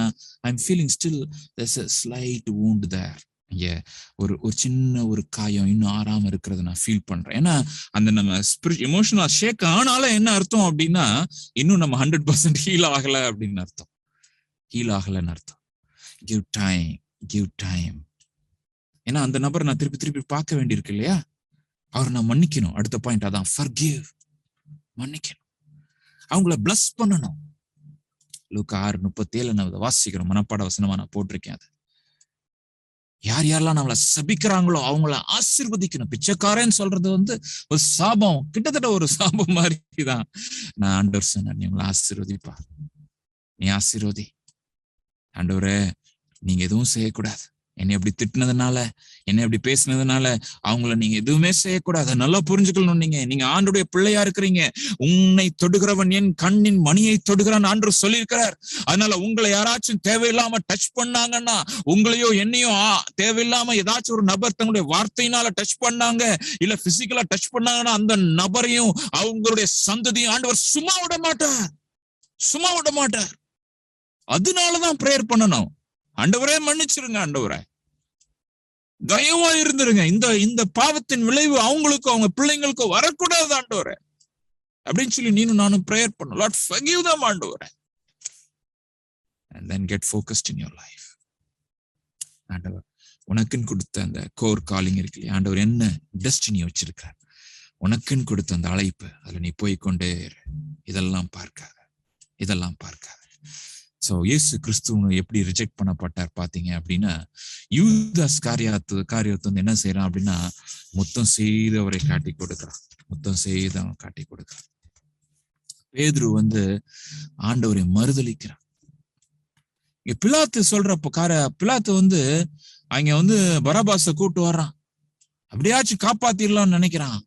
I'm feeling still there's a slight wound there. இங்க ஒரு சின்ன ஒரு காயம் இன்னும் ஆறாம இருக்கிறத நான் ஃபீல் பண்றேன். ஏன்னா அந்த நம்ம எமோஷனலா ஷேக் ஆனாலும் என்ன அர்த்தம் அப்படின்னா, இன்னும் நம்ம 100% ஹீல் ஆகல அப்படின்னு அர்த்தம். ஹீல் ஆகலன்னு அர்த்தம். Give time. ஏன்னா அந்த நபரை நான் திருப்பி பார்க்க வேண்டியிருக்கு இல்லையா, அவரை நான் மன்னிக்கணும். அடுத்த பாயிண்ட் அதான், forgive, மன்னிக்கணும், அவங்கள பிளஸ் பண்ணணும். லூக்கா 6:37 நான் வாசிக்கிறோம், மனப்பாட வசனமா நான் போட்டிருக்கேன். அது யாரெல்லாம் நம்மளை சபிக்கிறாங்களோ அவங்கள ஆசீர்வதிக்கணும். பிச்சைக்காரன்னு சொல்றது ஒரு சாபம், கிட்டத்தட்ட ஒரு சாபம் மாதிரிதான். நான் ஆண்டவர் சொன்னார், நீ உங்களை ஆசீர்வதிப்பா, நீ ஆசீர்வதி. ஆண்டவரே, நீங்க எதுவும் செய்யக்கூடாது, என்னை எப்படி திட்டினதுனால, என்னை எப்படி பேசினதுனால அவங்கள நீங்க எதுவுமே செய்யக்கூடாது. நல்லா புரிஞ்சுக்கணும். நீங்க ஆண்டவருடைய பிள்ளையா இருக்கிறீங்க. உன்னை தொடுகிறவன் என் கண்ணின் மணியை தொடுகிறான் ஆண்டவர் சொல்லியிருக்கிறார். அதனால உங்களை யாராச்சும் தேவையில்லாம டச் பண்ணாங்கன்னா, உங்களையோ என்னையோ தேவையில்லாம ஏதாச்சும் ஒரு நபர் தங்களுடைய வார்த்தையினால டச் பண்ணாங்க, இல்ல பிசிக்கலா டச் பண்ணாங்கன்னா, அந்த நபரையும் அவங்களுடைய சந்ததியும் ஆண்டவர் சும்மா விட மாட்டார். அதனாலதான் பிரேயர் பண்ணணும். ஆண்டவரே மன்னிச்சிருங்க, ஆண்டவரே தயவா இருந்துருங்க, இந்த பாவத்தின் விளைவு அவங்களுக்கோ அவங்க பிள்ளைங்களுக்கோ வரக்கூடாது ஆண்டவரே அப்படின்னு சொல்லி நீனும் நானும் பிரேயர் பண்ணணும். Lord, forgive them, ஆண்டவரே. And then get focused in your life. ஆண்டவர் உனக்குன்னு கொடுத்த அந்த கோர் காலிங் இருக்கு இல்லையா, ஆண்டவர் என்ன டெஸ்டினி வச்சிருக்கார், உனக்குன்னு கொடுத்த அந்த அழைப்பு, அதுல நீ போய்கொண்டே இதெல்லாம் பார்க்காத. சோ இயேசு கிறிஸ்துவ எப்படி ரிஜெக்ட் பண்ணப்பட்டார் பாத்தீங்க அப்படின்னா, யூதாஸ் காரியத்து வந்து என்ன செய்யறான் அப்படின்னா, முத்தம் செய்து அவரை காட்டி கொடுக்கிறான். முத்தம் செய்து அவன் காட்டி கொடுக்கிறான். பேதுரு வந்து ஆண்டவரை மறுதலிக்கிறான். பிலாத்து பிலாத்து வந்து அங்க வந்து பரபாச கூட்டு வர்றான். அப்படியாச்சும் காப்பாத்திடலாம்னு நினைக்கிறான்.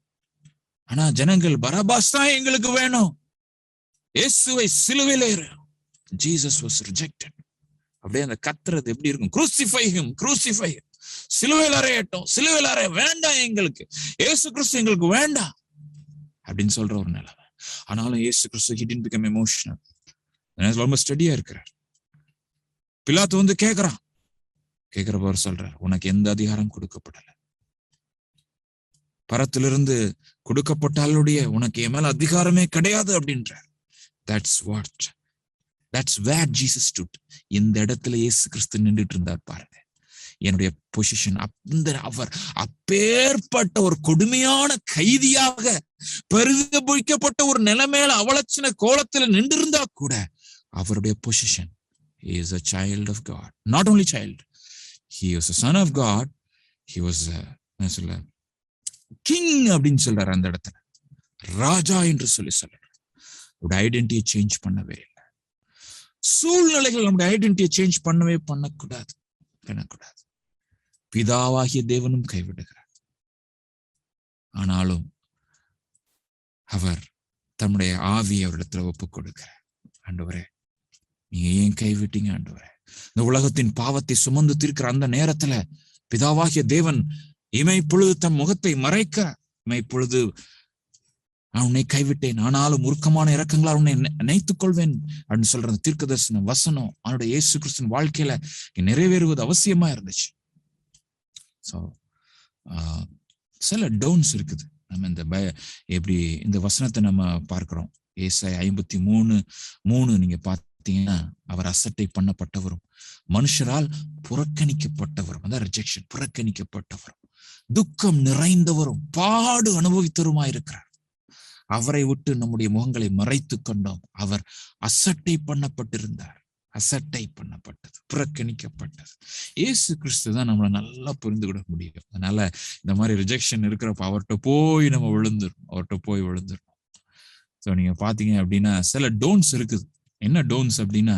ஆனா ஜனங்கள் பரபாஸ் தான் எங்களுக்கு வேணும், இயேசுவை சிலுவையில ஏறு. Jesus was rejected. அப்படியே அந்த கத்துறது எப்படி இருக்கும்? Crucify him, crucify him. சிலுவையில் அறையட்டும், சிலுவையில் அறைய வேண்டாம், எங்களுக்கு இயேசு கிறிஸ்து எங்களுக்கு வேண்டாம் அப்படின்னு சொல்ற ஒரு நிலைமை. ஆனாலும் இயேசு கிறிஸ்து he didn't become emotional. ரொம்ப ஸ்டடியா இருக்கிறார். பிலாத்து வந்து கேட்கிறவர் சொல்றார், உனக்கு எந்த அதிகாரம் கொடுக்கப்படல, பரத்திலிருந்து கொடுக்கப்பட்டாலுடைய உனக்கு என் மேல அதிகாரமே கிடையாது அப்படின்றார். That's where Jesus stood. இந்த இடத்துல இயேசு கிறிஸ்து நின்றுட்டு இருந்தார் பாருங்க. என்னுடைய பொசிஷன் அவர் அப்பேற்பட்ட ஒரு கொடுமையான கைதியாக பரிதபிக்கப்பட்ட ஒரு நிலைமையில அவலட்சண கோலத்துல நின்று இருந்தா கூட அவருடைய position, he is a child of God. Not only child, he was a son of God. He was king அப்படின்னு சொல்றாரு. அந்த இடத்துல ராஜா என்று சொல்றாரு. ஐடென்டிட்டியை சேஞ்ச் பண்ணவே இல்லை. சூழ்நிலைகள் நம்முடைய ஐடென்டிட்டியை சேஞ்ச் பண்ணக்கூடாது. பிதாவாகிய தேவனும் கைவிடுகிறார். ஆனாலும் அவர் தம்முடைய ஆவியை அவரிடத்துல ஒப்புக் கொடுக்கிறார். ஆண்டவரே, நீங்க ஏன் கைவிட்டீங்க ஆண்டவரே? இந்த உலகத்தின் பாவத்தை சுமந்து தீர்க்கிற அந்த நேரத்துல பிதாவாகிய தேவன் இமைப்பொழுது தம் முகத்தை மறைக்க, இமைப்பொழுது நான் உன்னை கைவிட்டேன், ஆனாலும் உருக்கமான இரக்கங்களால் உன்னை நினைத்துக் கொள்வேன் அப்படின்னு சொல்ற அந்த தீர்க்கதரிசன வசனம் அவனுடைய இயேசு கிறிஸ்துவின் வாழ்க்கையில நிறைவேறுவது அவசியமா இருந்துச்சு. ஸோ சில டவுன்ஸ் இருக்குது. நம்ம எப்படி இந்த வசனத்தை நம்ம பார்க்கிறோம். ஏசாயா 53:3 நீங்க பார்த்தீங்கன்னா, அவர் அசட்டை பண்ணப்பட்டவரும் மனுஷரால் புறக்கணிக்கப்பட்டவரும், அதான் ரிஜெக்ஷன், புறக்கணிக்கப்பட்டவரும் துக்கம் நிறைந்தவரும் பாடு அனுபவித்தவருமாயிருக்கிறார். அவரை விட்டு நம்முடைய முகங்களை மறைத்து கொண்டோம். அவர் அசட்டை பண்ணப்பட்டிருந்தார். அசட்டை பண்ணப்பட்டது, புறக்கணிக்கப்பட்டது. இயேசு கிறிஸ்து தான் நம்மளை நல்லா புரிந்து கொள்ள முடியும். அதனால இந்த மாதிரி ரிஜெக்ஷன் இருக்கிறப்ப அவர்கிட்ட போய் நம்ம விழுந்துரும். ஸோ நீங்க பாத்தீங்க அப்படின்னா சில டோன்ஸ் இருக்குது. என்ன டோன்ஸ் அப்படின்னா,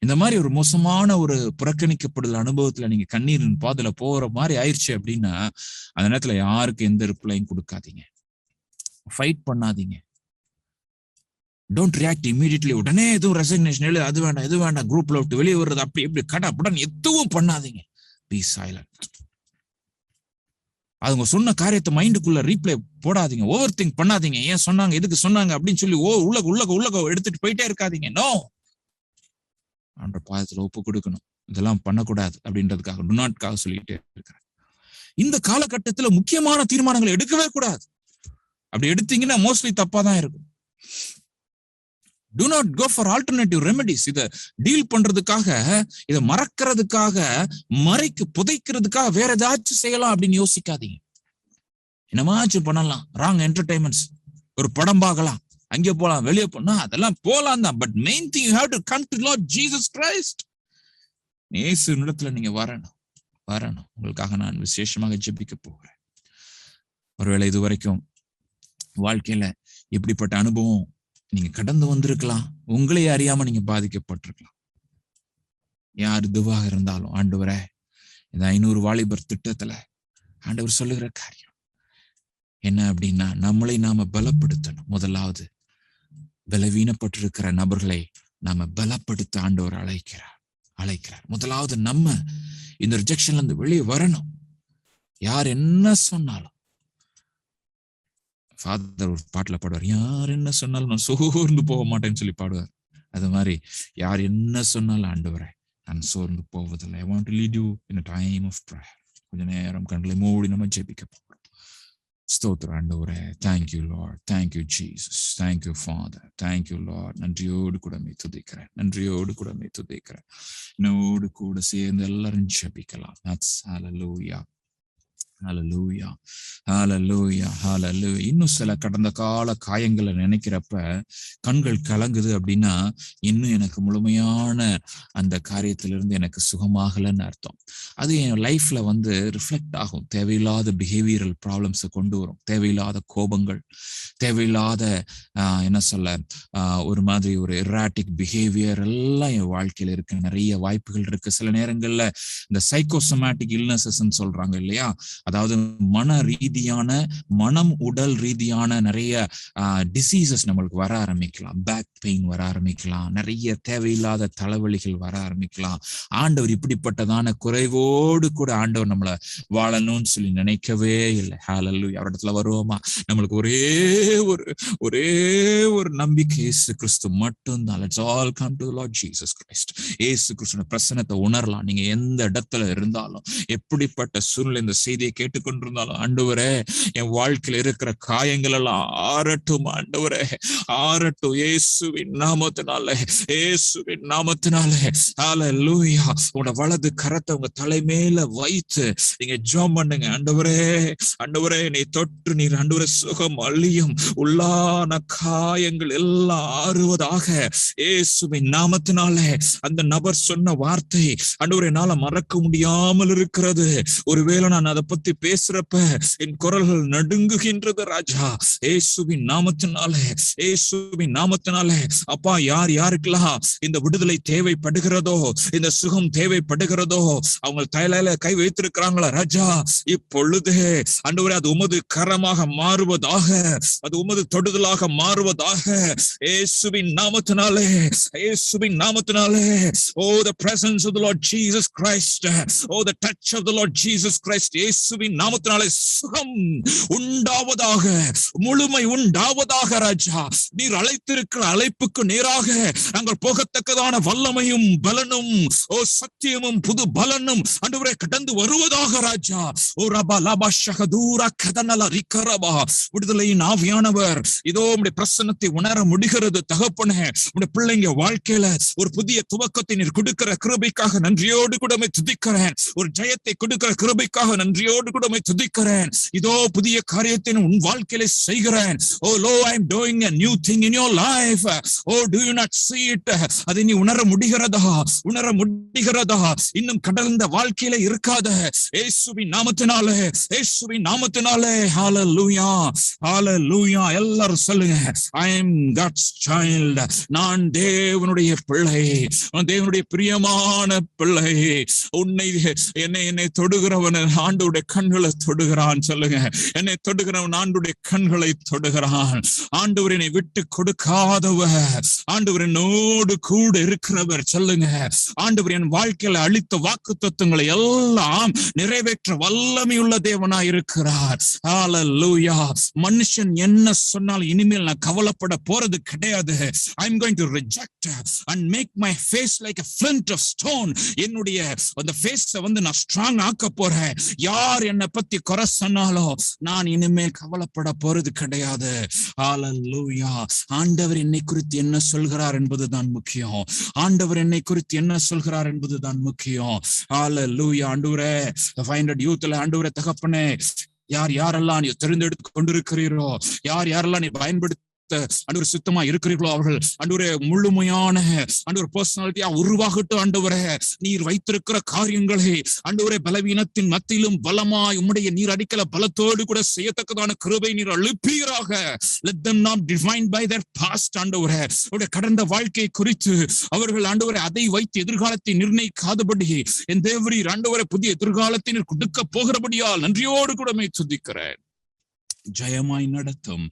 இந்த மாதிரி ஒரு மோசமான ஒரு புறக்கணிக்கப்படுதல் அனுபவத்துல நீங்க கண்ணீரின் பாதையில போற மாதிரி ஆயிடுச்சு அப்படின்னா, அந்த நேரத்துல யாருக்கு எந்த ரிப்ளையும் கொடுக்காதீங்க, ஃபைட் பண்ணாதீங்க. Don't react immediately. உடனே எதுவும் ரெசிக்னேஷன் எழுது, அது வேண்டாம் இது வேண்டாம், குரூப்ல விட்டு வெளியே வர்றது, அப்படி எப்படி கடப்புடன் எதுவும் பண்ணாதீங்க. Be silent. அவங்க சொன்ன காரியத்தை மைண்டுக்குள்ள ரீப்ளே போடாதீங்க, ஓவர் திங்க் பண்ணாதீங்க. ஏன் சொன்னாங்க, எதுக்கு சொன்னாங்க அப்படின்னு சொல்லி உள்ள எடுத்துட்டு போயிட்டே இருக்காதீங்க. நோ, ஆண்டவர் பாதத்துல ஒப்பு கொடுக்கணும். இதெல்லாம் பண்ணக்கூடாது அப்படின்றதுக்காக, டு நாட்காக சொல்லிட்டே இருக்கிறேன். இந்த காலகட்டத்துல முக்கியமான தீர்மானங்களை எடுக்கவே கூடாது. அப்படி எடுத்தீங்கன்னா மோஸ்ட்லி தப்பா தான் இருக்கும். Do not go for alternative remedies. இதை டீல் பண்றதுக்காக, இதை மறக்கிறதுக்காக, புதைக்கிறதுக்காக வேற ஏதாச்சும் செய்யலாம் அப்படின்னு யோசிக்காதீங்க. என்னமாச்சும் பண்ணலாம், ராங் என்டர்டைன்மெண்ட்ஸ், ஒரு படம் பார்க்கலாம், அங்கே போலாம், வெளியே போனா அதெல்லாம் போலாம் தான். But main thing, you have to come to Lord Jesus Christ. இயேசு இடத்துல நீங்க வரணும். உங்களுக்காக நான் விசேஷமாக ஜெபிக்க போகிறேன். ஒருவேளை இது வரைக்கும் வாழ்க்கையில இப்படிப்பட்ட அனுபவம் நீங்க கடந்து வந்திருக்கலாம். உங்களையே அறியாம நீங்க பாதிக்கப்பட்டிருக்கலாம். யார் இதுவாக இருந்தாலும், ஆண்டவரே, இந்த 500 வாலிபர் திட்டத்துல ஆண்டவர் சொல்லுகிற காரியம் என்ன அப்படின்னா, நம்மளை நாம பலப்படுத்தணும். முதலாவது பலவீனப்பட்டிருக்கிற நபர்களை நாம பலப்படுத்த ஆண்டவர் அழைக்கிறார். முதலாவது நம்ம இந்த ரிஜெக்ஷன்ல இருந்து வெளியே வரணும். யார் என்ன சொன்னாலும், ஃபாதர் ஒரு பாட்டுல பாடுவார், யார் என்ன சொன்னாலும் நான் சோர்ந்து போக மாட்டேன்னு சொல்லி பாடுவார். அது மாதிரி யார் என்ன சொன்னாலும், ஆண்டவரே, நான் சோர்ந்து போவதில்லை. I want to lead you in a time of prayer. கொஞ்ச நேரம் கண்களை மூடி நம்ம ஜெபிக்க போறோம். ஸ்தோத்திரம் ஆண்டவரே. Thank you Lord, thank you Jesus, thank you Father, thank you Lord. நன்றியோடு கூட துதிக்கிறேன். என்னோடு கூட சேர்ந்து எல்லாரும் ஜெபிக்கலாம். That's hallelujah. ஹல்லேலூயா, ஹல்லேலூயா, ஹல்லேலூயா. இன்னும் சில கடந்த கால காயங்களை நினைக்கிறப்ப கண்கள் கலங்குது அப்படின்னா இன்னும் எனக்கு முழுமையான அந்த காரியத்திலிருந்து எனக்கு சுகமாகலன்னு அர்த்தம். அது என் லைஃப்ல ரிஃப்ளெக்ட் ஆகும். தேவையில்லாத பிஹேவியரல் ப்ராப்ளம்ஸை கொண்டு வரும். தேவையில்லாத கோபங்கள், தேவையில்லாத என்ன சொல்ல ஒரு மாதிரி ஒரு எராட்டிக் பிஹேவியர் எல்லாம் என் வாழ்க்கையில இருக்கு. நிறைய வாய்ப்புகள் இருக்கு. சில நேரங்கள்ல இந்த சைக்கோசோமேட்டிக் இல்னஸஸ் சொல்றாங்க இல்லையா, அதாவது மன ரீதியான, மனம் உடல் ரீதியான நிறைய டிசீசஸ் நம்மளுக்கு வர ஆரம்பிக்கலாம். பேக் பெயின் வர ஆரம்பிக்கலாம். நிறைய தேவையில்லாத தலைவலிகள் வர ஆரம்பிக்கலாம். ஆண்டவர் இப்படிப்பட்டதான குறைவோடு கூட ஆண்டவர் நம்மளை வாழணும்னு சொல்லி நினைக்கவே இல்லை. ஹல்லேலூயா. அவரிடத்துல வருவோமா? நம்மளுக்கு ஒரே ஒரு நம்பிக்கை இயேசு கிறிஸ்து மட்டும்தான். Let's all come to the Lord Jesus Christ. இயேசு கிறிஸ்துவின் பிரசன்னத்தை உணரலாம். நீங்க எந்த இடத்துல இருந்தாலும், எப்படிப்பட்ட சூழ்நிலை இந்த செய்தியை கேட்டுக்கொண்டிருந்தாலும், ஆண்டவரே என் வாழ்க்கையில இருக்கிற காயங்கள் எல்லாம் ஆறட்டும், ஆண்டவரே ஆறட்டும், இயேசுவின் நாமத்தினாலே, இயேசுவின் நாமத்தினாலே. ஹல்லேலூயா. உங்களோட வலது கரத்தை உங்க தலை மேல வைத்து நீங்க ஜெபம் பண்ணுங்க. ஆண்டவரே நீ தொற்று நீர் ஆண்டவரே சுகம் அழியும், உள்ளான காயங்கள் எல்லாம் ஆறுவதாக இயேசுவின் நாமத்தினாலே. அந்த நபர் சொன்ன வார்த்தை ஆண்டவரே என்னால மறக்க முடியாமல் இருக்கிறது. ஒருவேளை நான் அதை பத்தி பேசுறப்ப என் குரல்கள் நடுங்குகின்றது ராஜா. இயேசுவின் நாமத்தினாலே, இயேசுவின் நாமத்தினாலே. அப்பா, யாருக்கெல்லாம் இந்த விடுதலை தேவைப்படுகிறதோ, இந்த சுகம் தேவைப்படுகிறதோ, அவங்க தலையில கை வைத்திருக்கிறாங்களா ராஜா, இப்பொழுதே ஆண்டவரே அது உமது கரமாக மாறுவதாக, அது உமது தொடுதலாக மாறுவதாக இயேசுவின் நாமத்தினாலே, இயேசுவின் நாமத்தினாலே. Oh, the presence of the Lord Jesus Christ, oh the touch of the Lord Jesus Christ. இயேசுவின் நாமத்தினாலே சுகம் உண்டாவதாக, முழுமை உண்டாவதாக ராஜா. நீர் அழைத்திருக்கிற அழைப்புக்கு நேராக நாங்கள் போகத்தக்கதான வல்லமையும் பலனும், ஓ சத்தியமும் புது பலனும் ஆண்டவரே கடந்து வருவதாக ராஜா. ஓ ரபா லபா ஷகதூரா கதனல ரிகரபா. விடுதலையின் ஆவியானவர் இதோ உம்முடைய பிரசன்னத்தை உணர முடிகிறது தகப்பனே. உம்முடைய பிள்ளைங்க வாழ்க்கையில ஒரு புதிய துவக்கத்தை நீர் கொடுக்கிற கிருபைக்காக நன்றியோடு கூட துதிக்கிறேன். ஒரு ஜெயத்தை கொடுக்கிற கிருபைக்காக நன்றியோடு கூட துதிக்கிறேன். இதோ புதிய காரியத்தை உன் வாழ்க்கையில செய்கிறேன். Oh Lord, I am doing a new thing in your life. Oh, do you not see it? அதை நீ உணர முடிகிறதா? இன்னும் கடந்த வாழ்க்கையில இருக்காத இயேசுவின் நாமத்தினாலே, இயேசுவின் நாமத்தினாலே. ஹல்லேலூயா, ஹல்லேலூயா. எல்லாரும் சொல்லுங்க, I am God's child. நான் தேவனுடைய பிள்ளை, தேவனுடைய பிரியமான பிள்ளை. என்னை தொடுகிறவன் ஆண்டவருடைய கண்களை தொடுகிறான். சொல்லுங்க, என்னை தொடுகிறவன் ஆண்டவருடைய கண்களை தொடுகிறான். ஆண்டவர் என்னை விட்டு கொடுக்காதவர், ஆண்டவர் என்னோடு கூட இருக்கிறவர். சொல்லுங்க, ஆண்டவர் என் வாழ்க்கையில அளித்த வாக்குத்தத்தங்களை எல்லாம் நிறைவேற்ற வல்லமையுள்ள தேவனாய் இருக்கிறார். ஹல்லேலூயா. மனுஷன் என்ன சொன்னாலும் இனிமேல் நான் கவலைப்பட போறது கிடையாது. I am going to reject and make my face like a flint of stone. என்னுடைய அந்த ஃபேஸ நான் ஸ்ட்ராங் ஆக்க போறேன். யார் என்னை பத்தி குறை சொன்னாலும் நான் இனிமேல் கவலைப்பட போறது கிடையாது. ஹல்லேலூயா. ஆண்டவர் என்னை குறித்து என்ன சொல்கிறார் என்பதுதான் முக்கியம். ஆண்டவர் என்னை குறித்து என்ன சொல்கிறார் என்பதுதான் முக்கியம். ஹல்லேலூயா. ஆண்டவரே, 500 யூத்ல ஆண்டவரே தகப்பனே, யாரெல்லாம் நீ தெரிந்தெடுத்து கொண்டிருக்கிறீரோ, யாரெல்லாம் நீ பயன்படுத்த ஆண்டவரே சுத்தமா இருக்கிறீர்களோ, அவர்கள் ஆண்டவரே முழுமையான ஆண்டவரே பர்சனாலிட்டியா உருவாகட்டும். ஆண்டவரே, நீர் வைத்திருக்கிற காரியங்களை ஆண்டவரே பலவீனத்தின் மத்தியிலும் பலமாய் உம்முடைய நீர் அடிக்கல பலத்தோடு கூட செய்யத்தக்கதான கிருபை நீர் அளிப்பீராக. Let them not defined by their past. ஆண்டவரே, அவருடைய கடந்த வாழ்க்கை குறித்து அவர்கள் ஆண்டவரே அதை வைத்து எதிர்காலத்தை நிர்ணயிக்காதபடி என் தேவரீர் ஆண்டவரே புதிய எதிர்காலத்தை நீர் கொடுக்க போகிறபடியால் நன்றியோடு கூட துதிக்கிறேன். ஜெயமாய் நடத்தும்.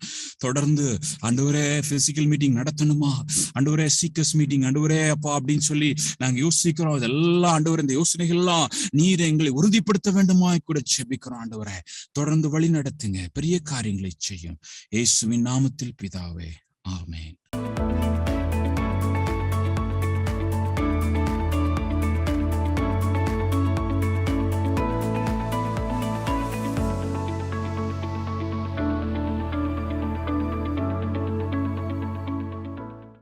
தொடர்ந்து ஆண்டவரே பிசிக்கல் மீட்டிங் நடத்தணுமா, ஆண்டவரே சீக்கர்ஸ் மீட்டிங் ஆண்டவரே அப்பா அப்படின்னு சொல்லி நாங்க யோசிக்கிறோம். இதெல்லாம் ஆண்டவரே இந்த யோசனைகள்லாம் நீர் எங்களை உறுதிப்படுத்த வேண்டுமா கூட ஜெபிக்கிறோம். ஆண்டவரே தொடர்ந்து வழி நடத்துங்க, பெரிய காரியங்களை செய்யும். இயேசுவின் நாமத்தில் பிதாவே, ஆமென்.